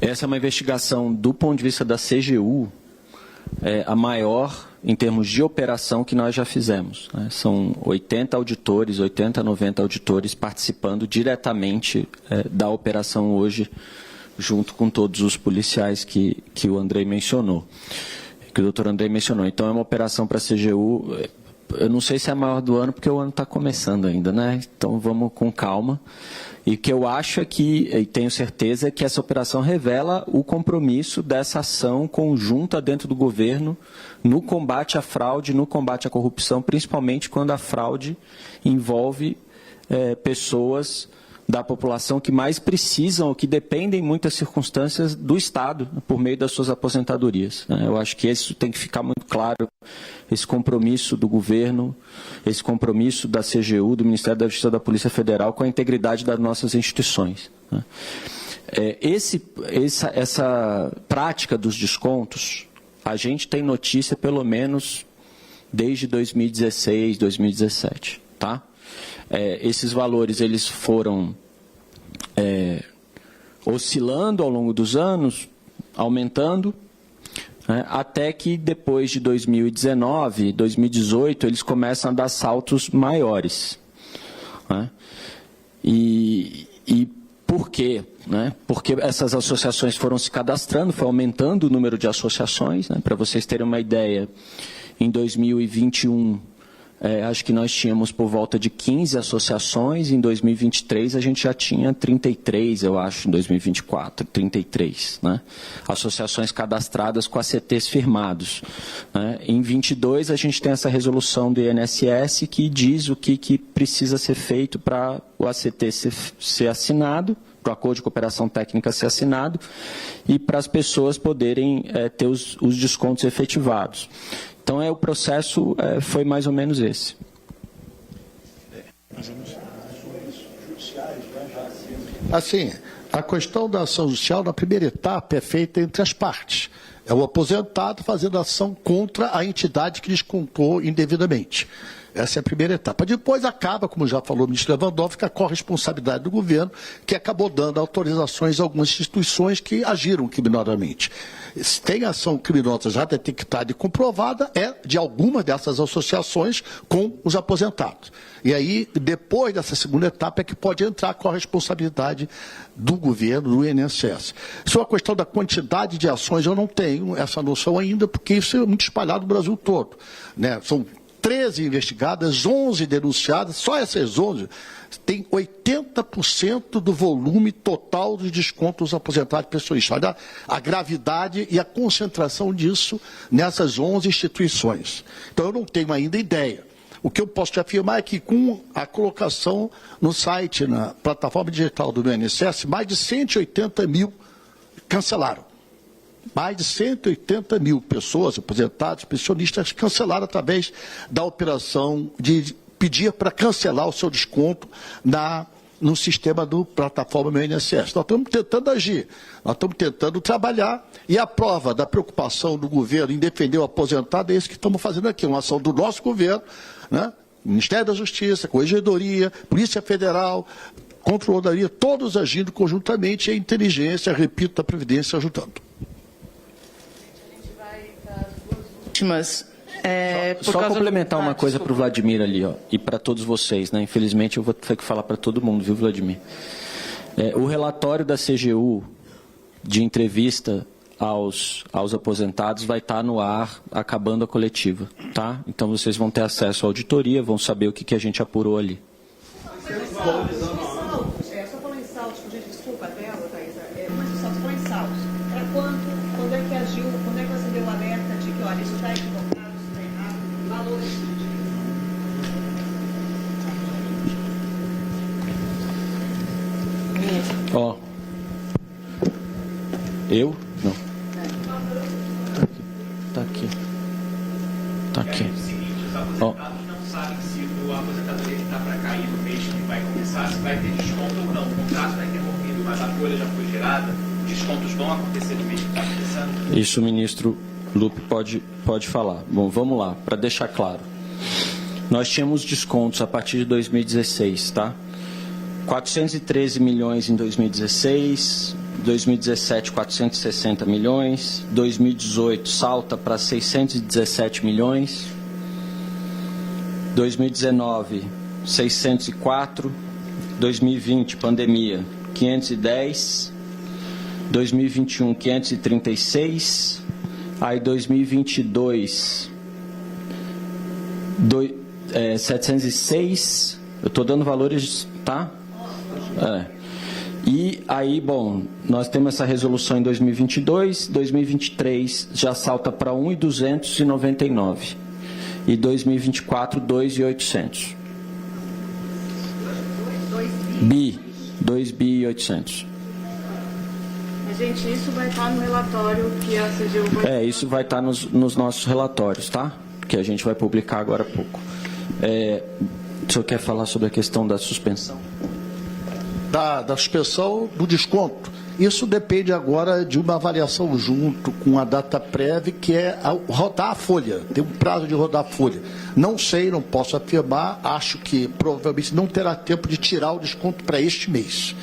Essa é uma investigação do ponto de vista da CGU, a maior em termos de operação que nós já fizemos. São 80 auditores, 80 a 90 auditores participando diretamente da operação hoje, junto com todos os policiais que o Andrei mencionou, que o doutor Andrei mencionou. Então, é uma operação para a CGU, eu não sei se é a maior do ano, porque o ano está começando ainda, Então, vamos com calma. E o que eu acho e tenho certeza, é que essa operação revela o compromisso dessa ação conjunta dentro do governo no combate à fraude, no combate à corrupção, principalmente quando a fraude envolve pessoas da população que mais precisam, ou que dependem em muitas circunstâncias do Estado, por meio das suas aposentadorias. Eu acho que isso tem que ficar muito claro, esse compromisso do governo, esse compromisso da CGU, do Ministério da Justiça, da Polícia Federal, com a integridade das nossas instituições. Essa prática dos descontos, a gente tem notícia pelo menos desde 2016, 2017, tá? Esses valores eles foram oscilando ao longo dos anos, aumentando, até que depois de 2019, 2018, eles começam a dar saltos maiores. E por quê? Porque essas associações foram se cadastrando, foi aumentando o número de associações. Para vocês terem uma ideia, em 2021, acho que nós tínhamos por volta de 15 associações, em 2023 a gente já tinha 33, eu acho, em 2024, 33, associações cadastradas com ACTs firmados. Em 22 a gente tem essa resolução do INSS que diz o que precisa ser feito para o ACT ser assinado, para o acordo de cooperação técnica ser assinado e para as pessoas poderem ter os descontos efetivados. Então, o processo foi mais ou menos esse. Assim, a questão da ação judicial, na primeira etapa, é feita entre as partes. É o aposentado fazendo ação contra a entidade que descontou indevidamente. Essa é a primeira etapa. Depois acaba, como já falou o ministro Lewandowski, a corresponsabilidade do governo, que acabou dando autorizações a algumas instituições que agiram criminosamente. Se tem ação criminosa já detectada e comprovada, é de alguma dessas associações com os aposentados. E aí, depois dessa segunda etapa, é que pode entrar a corresponsabilidade do governo, do INSS. Sobre a questão da quantidade de ações, eu não tenho essa noção ainda, porque isso é muito espalhado no Brasil todo. São 13 investigadas, 11 denunciadas, só essas 11 tem 80% do volume total dos descontos aposentados pensionistas. Olha a gravidade e a concentração disso nessas 11 instituições. Então, eu não tenho ainda ideia. O que eu posso te afirmar é que, com a colocação no site, na plataforma digital do INSS, mais de 180 mil cancelaram. Mais de 180 mil pessoas, aposentados, pensionistas, cancelaram através da operação de pedir para cancelar o seu desconto no sistema do plataforma do INSS. Nós estamos tentando agir, nós estamos tentando trabalhar, e a prova da preocupação do governo em defender o aposentado é isso que estamos fazendo aqui, uma ação do nosso governo, Ministério da Justiça, Corregedoria, Polícia Federal, Controladoria, todos agindo conjuntamente, e a inteligência, repito, da Previdência ajudando. Últimas Só complementar uma coisa para o Vladimir ali, ó, e para todos vocês, né? Infelizmente eu vou ter que falar para todo mundo, viu, Vladimir? O relatório da CGU de entrevista aos aposentados vai estar no ar acabando a coletiva, tá? Então vocês vão ter acesso à auditoria, vão saber o que a gente apurou ali. Só falando em saldos, gente, desculpa a tela, Thaisa, mas os saldos foram em saldos. Para quando é que agiu, quando é que você deu o alerta de que, olha, isso está equivocado, isso está errado, valores? Ó, eu? Não. Tá aqui. Tá aqui. É o seguinte, os aposentados não sabem se a aposentadoria está para cair no mês que vai começar, se vai ter desconto ou não. O contrato vai ter morrido, mas a folha já foi gerada. Descontos vão acontecer no mês que está começando? Isso o ministro Lupe pode falar. Bom, vamos lá, para deixar claro. Nós tínhamos descontos a partir de 2016, tá? 413 milhões em 2016, 2017 460 milhões, 2018 salta para 617 milhões, 2019 604, 2020 pandemia 510, 2021 536, aí 2022 706, eu estou dando valores, tá? E aí, bom, nós temos essa resolução em 2022, 2023 já salta para 1.299 e 2024 2.800. 2.800. Gente, isso vai estar no relatório que a CGU vai... isso vai estar nos nossos relatórios, tá? Que a gente vai publicar agora há pouco. O senhor quer falar sobre a questão da suspensão? Da suspensão do desconto. Isso depende agora de uma avaliação junto com a data prévia, que é rodar a folha. Tem um prazo de rodar a folha. Não sei, não posso afirmar, acho que provavelmente não terá tempo de tirar o desconto para este mês.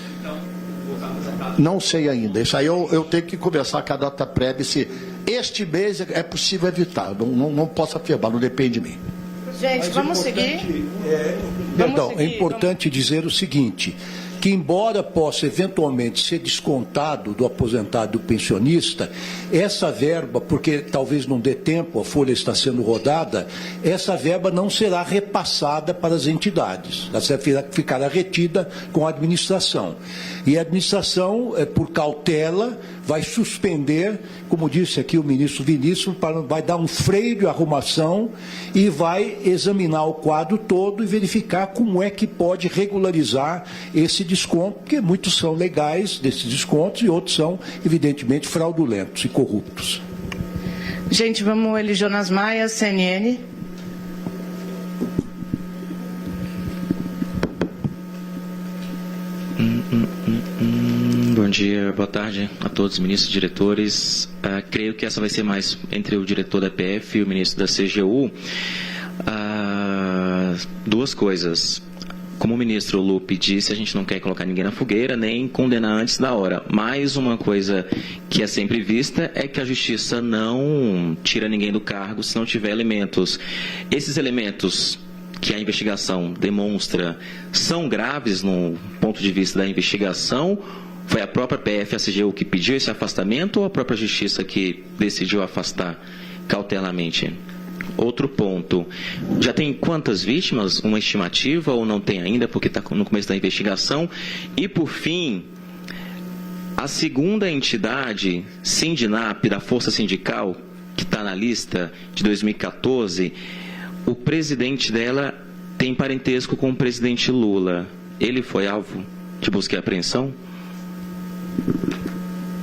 Não sei ainda. Isso aí eu tenho que conversar com a data prévia se este mês é possível evitar. Não posso afirmar, não depende de mim. Gente, vamos seguir. É importante dizer o seguinte, que embora possa eventualmente ser descontado do aposentado e do pensionista, essa verba, porque talvez não dê tempo, a folha está sendo rodada, essa verba não será repassada para as entidades, ela ficará retida com a administração. E a administração, por cautela, vai suspender, como disse aqui o ministro Vinícius, vai dar um freio de arrumação e vai examinar o quadro todo e verificar como é que pode regularizar esse desconto, porque muitos são legais desses descontos e outros são, evidentemente, fraudulentos e corruptos. Gente, vamos, Eli Jonas Maia, CNN. Bom dia, boa tarde a todos, ministros e diretores. Creio que essa vai ser mais entre o diretor da PF e o ministro da CGU. Duas coisas. Como o ministro Lupe disse, a gente não quer colocar ninguém na fogueira, nem condenar antes da hora. Mais uma coisa que é sempre vista é que a justiça não tira ninguém do cargo se não tiver elementos. Esses elementos que a investigação demonstra são graves no ponto de vista da investigação? Foi a própria PF, a CGU, que pediu esse afastamento ou a própria Justiça que decidiu afastar cautelarmente? Outro ponto, já tem quantas vítimas? Uma estimativa ou não tem ainda, porque está no começo da investigação? E, por fim, a segunda entidade, Sindinap, da Força Sindical, que está na lista de 2014, o presidente dela tem parentesco com o presidente Lula. Ele foi alvo de busca e apreensão?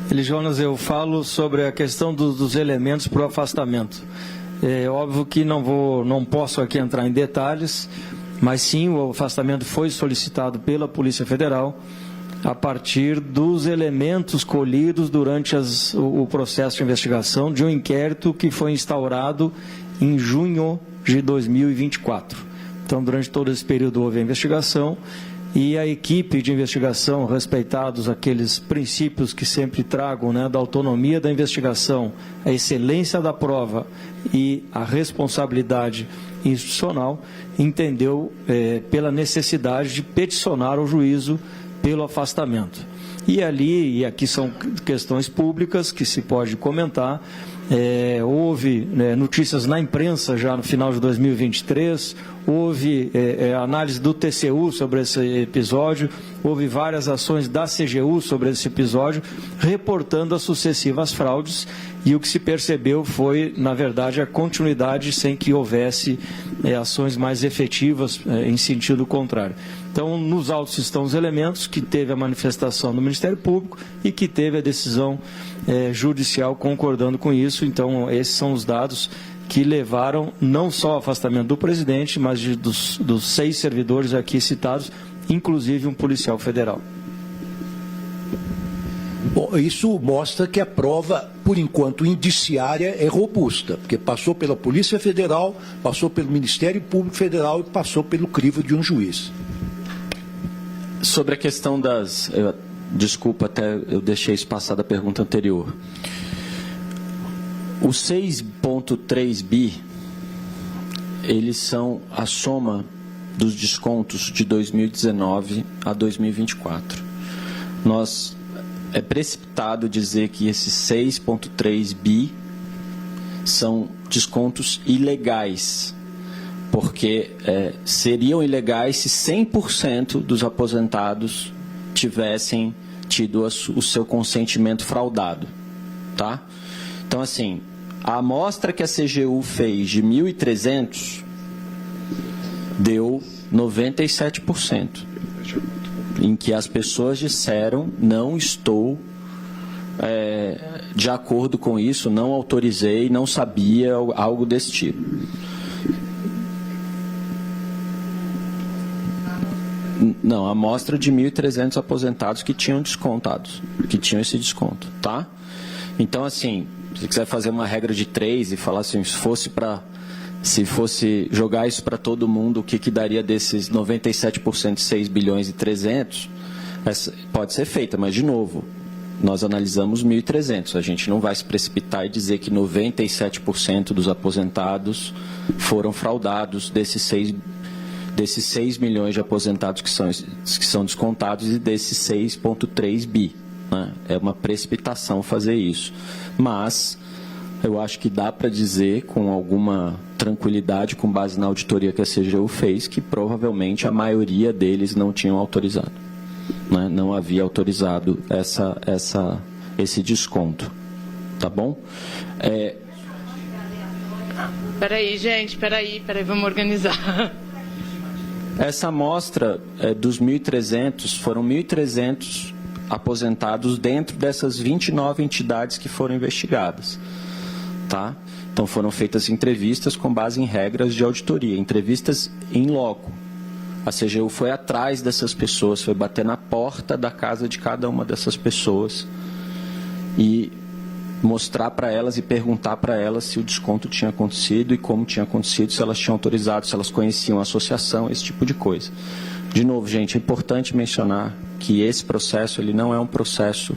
Eli Jonas, eu falo sobre a questão dos elementos para o afastamento. É óbvio que não posso aqui entrar em detalhes, mas sim, o afastamento foi solicitado pela Polícia Federal a partir dos elementos colhidos durante o processo de investigação de um inquérito que foi instaurado em junho de 2024. Então, durante todo esse período houve a investigação e a equipe de investigação, respeitados aqueles princípios que sempre tragam, né, da autonomia da investigação, a excelência da prova e a responsabilidade institucional, entendeu pela necessidade de peticionar ao juízo pelo afastamento. E ali, e aqui são questões públicas que se pode comentar, houve notícias na imprensa já no final de 2023, houve análise do TCU sobre esse episódio, houve várias ações da CGU sobre esse episódio, reportando as sucessivas fraudes, e o que se percebeu foi, na verdade, a continuidade sem que houvesse ações mais efetivas em sentido contrário. Então, nos autos estão os elementos que teve a manifestação do Ministério Público e que teve a decisão judicial concordando com isso. Então, esses são os dados que levaram não só ao afastamento do presidente, mas dos 6 servidores aqui citados, inclusive um policial federal. Bom, isso mostra que a prova, por enquanto, indiciária é robusta, porque passou pela Polícia Federal, passou pelo Ministério Público Federal e passou pelo crivo de um juiz. Sobre a questão das... desculpa, até eu deixei isso passar da pergunta anterior. Os 6,3 bi, eles são a soma dos descontos de 2019 a 2024. É precipitado dizer que esses 6,3 bi são descontos ilegais, porque seriam ilegais se 100% dos aposentados tivessem tido o seu consentimento fraudado, tá? Então, assim, a amostra que a CGU fez de 1.300 deu 97%, em que as pessoas disseram, não estou de acordo com isso, não autorizei, não sabia, algo desse tipo. Não, a amostra de 1.300 aposentados que tinham descontados, que tinham esse desconto, tá? Então, assim, se quiser fazer uma regra de 3 e falar assim, se fosse jogar isso para todo mundo, o que daria desses 97% de 6 bilhões e 300, pode ser feita, mas, de novo, nós analisamos 1.300. A gente não vai se precipitar e dizer que 97% dos aposentados foram fraudados desses 6 milhões de aposentados que são descontados e desses 6,3 bi. Né? É uma precipitação fazer isso. Mas eu acho que dá para dizer com alguma tranquilidade, com base na auditoria que a CGU fez, que provavelmente a maioria deles não tinham autorizado. Né? Não havia autorizado esse desconto. Tá bom? Peraí, gente, peraí, vamos organizar. Essa amostra dos 1.300, foram 1.300 aposentados dentro dessas 29 entidades que foram investigadas. Tá? Então foram feitas entrevistas com base em regras de auditoria, entrevistas in loco. A CGU foi atrás dessas pessoas, foi bater na porta da casa de cada uma dessas pessoas e mostrar para elas e perguntar para elas se o desconto tinha acontecido e como tinha acontecido, se elas tinham autorizado, se elas conheciam a associação, esse tipo de coisa. De novo, gente, é importante mencionar que esse processo ele não é um processo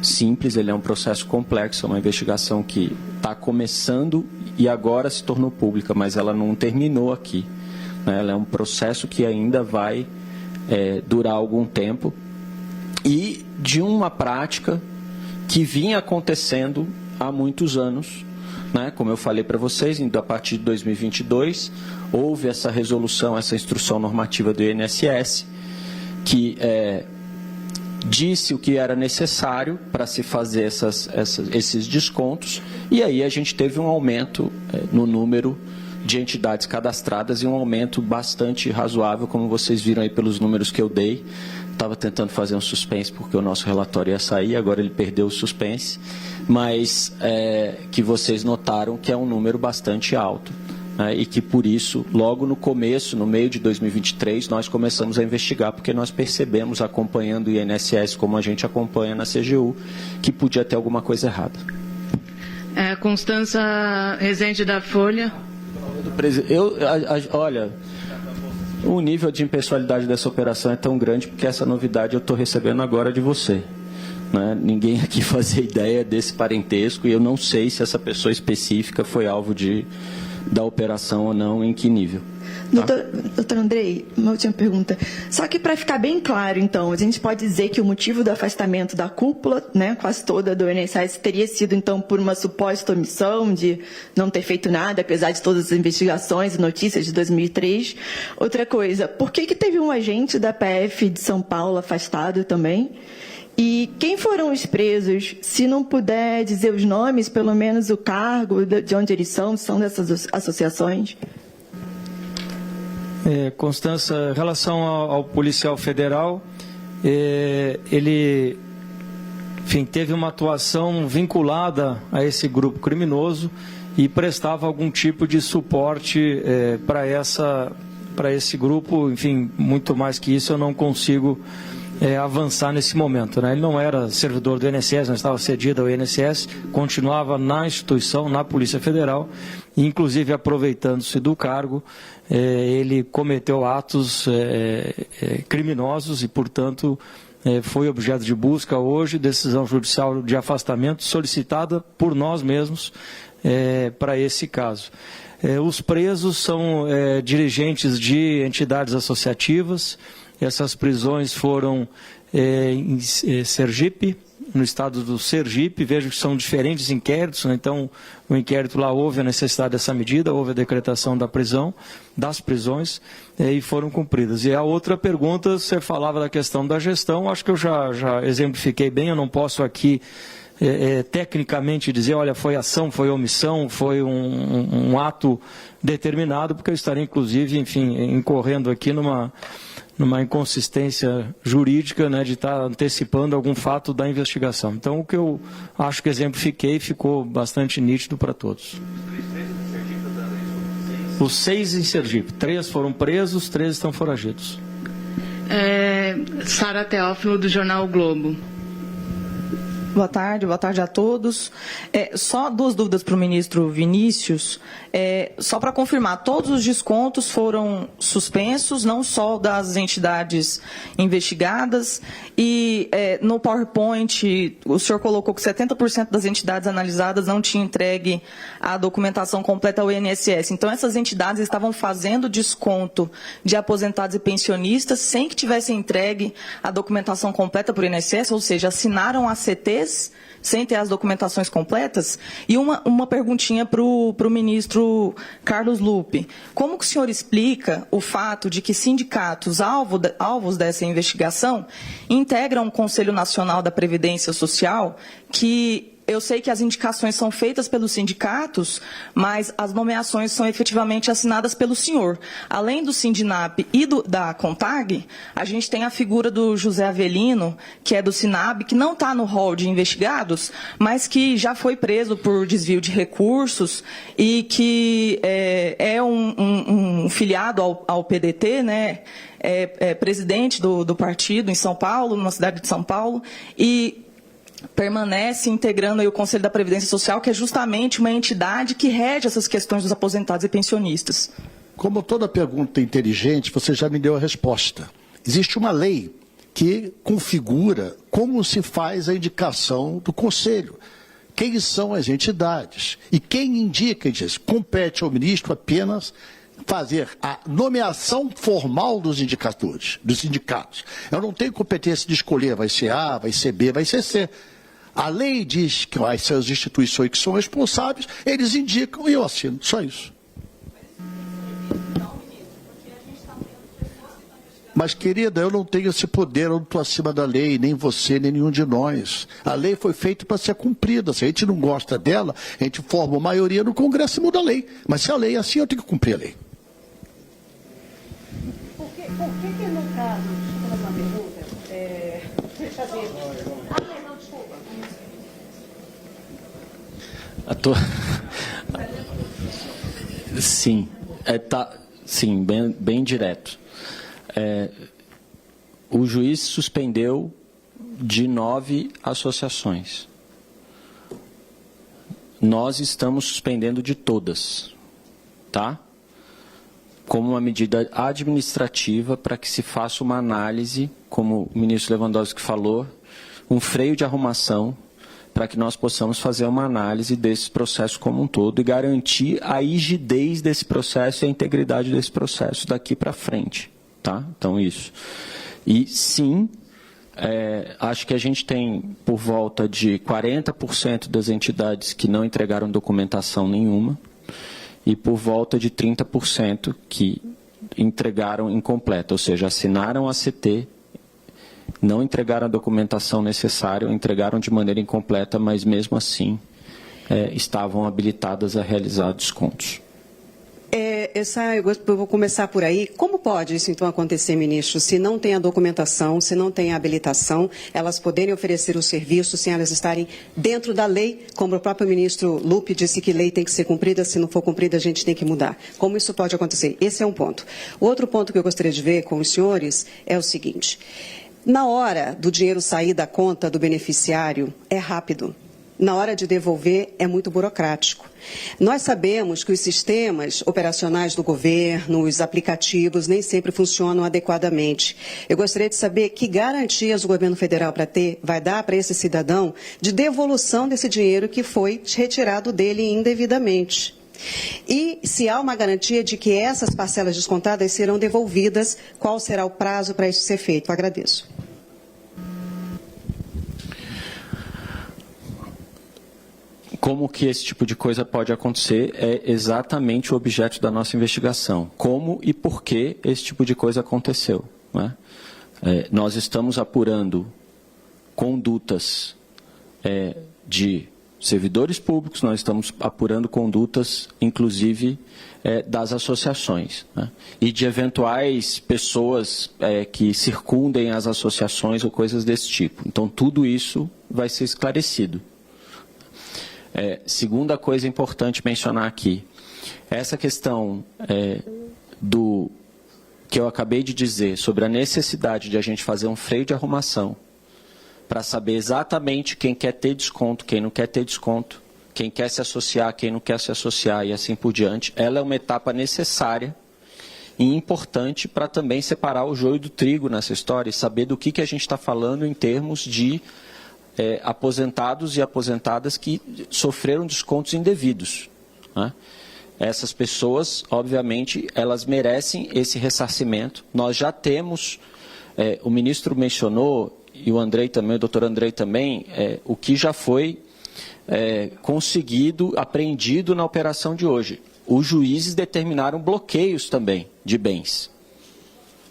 simples, ele é um processo complexo, é uma investigação que está começando e agora se tornou pública, mas ela não terminou aqui. Né? Ela é um processo que ainda vai durar algum tempo e de uma prática que vinha acontecendo há muitos anos, né? Como eu falei para vocês, a partir de 2022, houve essa resolução, essa instrução normativa do INSS, que disse o que era necessário para se fazer esses descontos, e aí a gente teve um aumento no número de entidades cadastradas e um aumento bastante razoável, como vocês viram aí pelos números que eu dei. Estava tentando fazer um suspense porque o nosso relatório ia sair, agora ele perdeu o suspense, mas que vocês notaram que é um número bastante alto, né, e que por isso, logo no começo, no meio de 2023, nós começamos a investigar, porque nós percebemos, acompanhando o INSS como a gente acompanha na CGU, que podia ter alguma coisa errada. Constança Rezende da Folha. Olha, O nível de impessoalidade dessa operação é tão grande porque essa novidade eu estou recebendo agora de você. Né? Ninguém aqui fazia ideia desse parentesco e eu não sei se essa pessoa específica foi alvo da operação ou não, em que nível. Doutor Andrei, uma última pergunta. Só que para ficar bem claro, então, a gente pode dizer que o motivo do afastamento da cúpula, né, quase toda do INSS, teria sido, então, por uma suposta omissão de não ter feito nada, apesar de todas as investigações e notícias de 2003. Outra coisa, por que teve um agente da PF de São Paulo afastado também? E quem foram os presos? Se não puder dizer os nomes, pelo menos o cargo, de onde eles são dessas associações? Constança, em relação ao policial federal, ele, enfim, teve uma atuação vinculada a esse grupo criminoso e prestava algum tipo de suporte para esse grupo. Enfim, muito mais que isso eu não consigo avançar nesse momento, né? Ele não era servidor do INSS, não estava cedido ao INSS, continuava na instituição, na Polícia Federal, e inclusive aproveitando-se do cargo, ele cometeu atos criminosos e, portanto, foi objeto de busca hoje, decisão judicial de afastamento solicitada por nós mesmos para esse caso. Os presos são dirigentes de entidades associativas. Essas prisões foram em Sergipe, no estado do Sergipe. Vejo que são diferentes inquéritos, né? Então, o inquérito lá houve a necessidade dessa medida, houve a decretação das prisões, e foram cumpridas. E a outra pergunta, você falava da questão da gestão, acho que eu já exemplifiquei bem, eu não posso aqui tecnicamente dizer, olha, foi ação, foi omissão, foi um ato determinado, porque eu estaria, inclusive, enfim, incorrendo aqui numa inconsistência jurídica, né, de estar antecipando algum fato da investigação. Então, o que eu acho que exemplifiquei ficou bastante nítido para todos. Os 6 em Sergipe. 3 foram presos, 3 estão foragidos. Sara Teófilo, do jornal o Globo. Boa tarde a todos. Só 2 dúvidas para o ministro Vinícius. Só para confirmar, todos os descontos foram suspensos, não só das entidades investigadas, e no PowerPoint o senhor colocou que 70% das entidades analisadas não tinham entregue a documentação completa ao INSS. Então, essas entidades estavam fazendo desconto de aposentados e pensionistas sem que tivessem entregue a documentação completa para o INSS, ou seja, assinaram ACTs sem ter as documentações completas? E uma perguntinha para o ministro Carlos Lupe. Como que o senhor explica o fato de que sindicatos alvos dessa investigação integram o Conselho Nacional da Previdência Social, que eu sei que as indicações são feitas pelos sindicatos, mas as nomeações são efetivamente assinadas pelo senhor. Além do Sindinap e da CONTAG, a gente tem a figura do José Avelino, que é do Sinab, que não está no rol de investigados, mas que já foi preso por desvio de recursos e que é um filiado ao PDT, né? É presidente do partido em São Paulo, na cidade de São Paulo, e permanece integrando aí o Conselho da Previdência Social, que é justamente uma entidade que rege essas questões dos aposentados e pensionistas. Como toda pergunta inteligente, você já me deu a resposta. Existe uma lei que configura como se faz a indicação do Conselho. Quem são as entidades? E quem indica disso? Compete ao ministro apenas fazer a nomeação formal dos indicadores, dos sindicatos. Eu não tenho competência de escolher, vai ser A, vai ser B, vai ser C. A lei diz que quais são as instituições que são responsáveis, eles indicam e eu assino, só isso. Mas, querida, eu não tenho esse poder, eu não estou acima da lei, nem você, nem nenhum de nós. A lei foi feita para ser cumprida. Se a gente não gosta dela, a gente forma uma maioria no Congresso e muda a lei. Mas se a lei é assim, eu tenho que cumprir a lei. Por que no caso, deixa eu fazer uma pergunta, deixa eu ver. Não, desculpa. Sim, sim, bem direto. O juiz suspendeu de 9 associações. Nós estamos suspendendo de todas, tá? como uma medida administrativa para que se faça uma análise, como o ministro Lewandowski falou, um freio de arrumação para que nós possamos fazer uma análise desse processo como um todo e garantir a rigidez desse processo e a integridade desse processo daqui para frente. Tá? Então, isso. E, sim, acho que a gente tem por volta de 40% das entidades que não entregaram documentação nenhuma e por volta de 30% que entregaram incompleta, ou seja, assinaram a CT, não entregaram a documentação necessária, ou entregaram de maneira incompleta, mas mesmo assim estavam habilitadas a realizar descontos. Eu vou começar por aí. Como pode isso então acontecer, ministro, se não tem a documentação, se não tem a habilitação, elas poderem oferecer o serviço sem elas estarem dentro da lei, como o próprio ministro Lupi disse que lei tem que ser cumprida, se não for cumprida a gente tem que mudar. Como isso pode acontecer? Esse é um ponto. O outro ponto que eu gostaria de ver com os senhores é o seguinte: na hora do dinheiro sair da conta do beneficiário, é rápido. Na hora de devolver, é muito burocrático. Nós sabemos que os sistemas operacionais do governo, os aplicativos, nem sempre funcionam adequadamente. Eu gostaria de saber que garantias o governo federal vai dar para esse cidadão de devolução desse dinheiro que foi retirado dele indevidamente. E se há uma garantia de que essas parcelas descontadas serão devolvidas, qual será o prazo para isso ser feito? Eu agradeço. Como que esse tipo de coisa pode acontecer é exatamente o objeto da nossa investigação. Como e por que esse tipo de coisa aconteceu, né? Nós estamos apurando condutas de servidores públicos, nós estamos apurando condutas, inclusive, das associações, né? E de eventuais pessoas que circundem as associações ou coisas desse tipo. Então, tudo isso vai ser esclarecido. Segunda coisa importante mencionar aqui, essa questão do que eu acabei de dizer sobre a necessidade de a gente fazer um freio de arrumação para saber exatamente quem quer ter desconto, quem não quer ter desconto, quem quer se associar, quem não quer se associar e assim por diante, ela é uma etapa necessária e importante para também separar o joio do trigo nessa história e saber do que a gente está falando em termos de aposentados e aposentadas que sofreram descontos indevidos, né? Essas pessoas, obviamente, elas merecem esse ressarcimento. Nós já temos, o ministro mencionou, e o Andrei também, o doutor Andrei também, o que já foi conseguido, apreendido na operação de hoje. Os juízes determinaram bloqueios também de bens,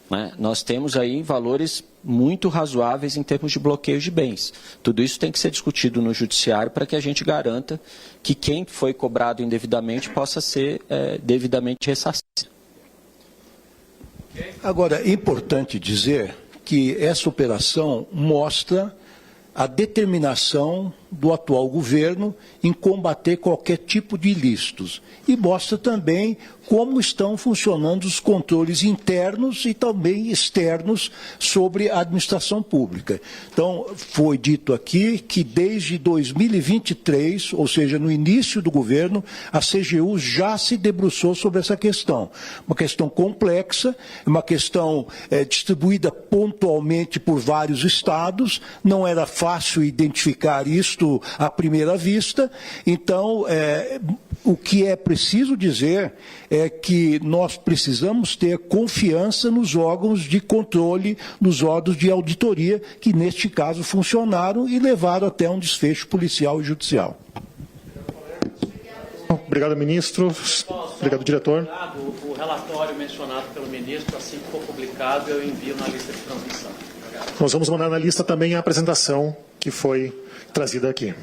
né? Nós temos aí valores muito razoáveis em termos de bloqueios de bens. Tudo isso tem que ser discutido no judiciário para que a gente garanta que quem foi cobrado indevidamente possa ser devidamente ressarcido. Agora, é importante dizer que essa operação mostra a determinação do atual governo em combater qualquer tipo de ilícitos. E mostra também como estão funcionando os controles internos e também externos sobre a administração pública. Então, foi dito aqui que desde 2023, ou seja, no início do governo, a CGU já se debruçou sobre essa questão. Uma questão complexa, uma questão distribuída pontualmente por vários estados, não era fácil identificar isto à primeira vista. Então, o que é preciso dizer é que nós precisamos ter confiança nos órgãos de controle, nos órgãos de auditoria, que neste caso funcionaram e levaram até um desfecho policial e judicial. Obrigado, ministro. Obrigado, diretor. O relatório mencionado pelo ministro, assim que for publicado, eu envio na lista de transmissão. Nós vamos mandar na lista também a apresentação que foi trazida aqui.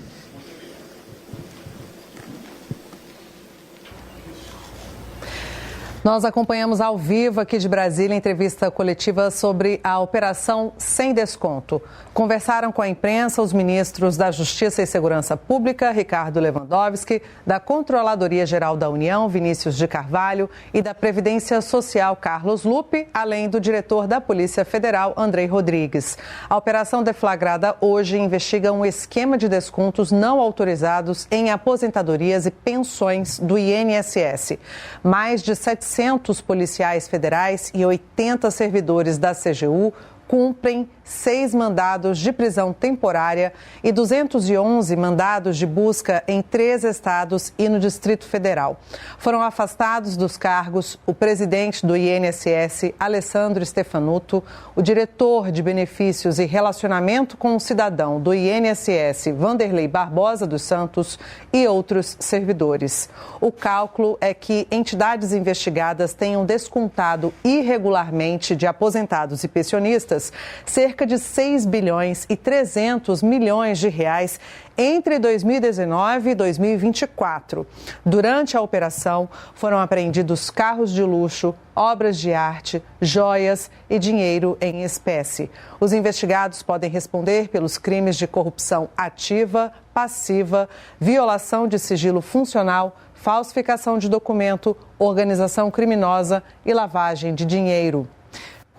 Nós acompanhamos ao vivo aqui de Brasília a entrevista coletiva sobre a Operação Sem Desconto. Conversaram com a imprensa os ministros da Justiça e Segurança Pública, Ricardo Lewandowski, da Controladoria Geral da União, Vinícius de Carvalho, e da Previdência Social, Carlos Lupi, além do diretor da Polícia Federal, Andrei Rodrigues. A operação deflagrada hoje investiga um esquema de descontos não autorizados em aposentadorias e pensões do INSS. Mais de 700 600 policiais federais e 80 servidores da CGU cumprem 6 mandados de prisão temporária e 211 mandados de busca em 3 estados e no Distrito Federal. Foram afastados dos cargos o presidente do INSS, Alessandro Stefanuto, o diretor de Benefícios e Relacionamento com o Cidadão do INSS, Vanderlei Barbosa dos Santos, e outros servidores. O cálculo é que entidades investigadas tenham descontado irregularmente de aposentados e pensionistas cerca de 6 bilhões e 300 milhões de reais entre 2019 e 2024. Durante a operação, foram apreendidos carros de luxo, obras de arte, joias e dinheiro em espécie. Os investigados podem responder pelos crimes de corrupção ativa, passiva, violação de sigilo funcional, falsificação de documento, organização criminosa e lavagem de dinheiro.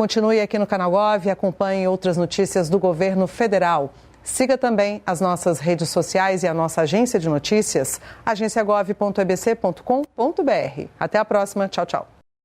Continue aqui no Canal Gov e acompanhe outras notícias do governo federal. Siga também as nossas redes sociais e a nossa agência de notícias, agenciagov.ebc.com.br. Até a próxima. Tchau, tchau.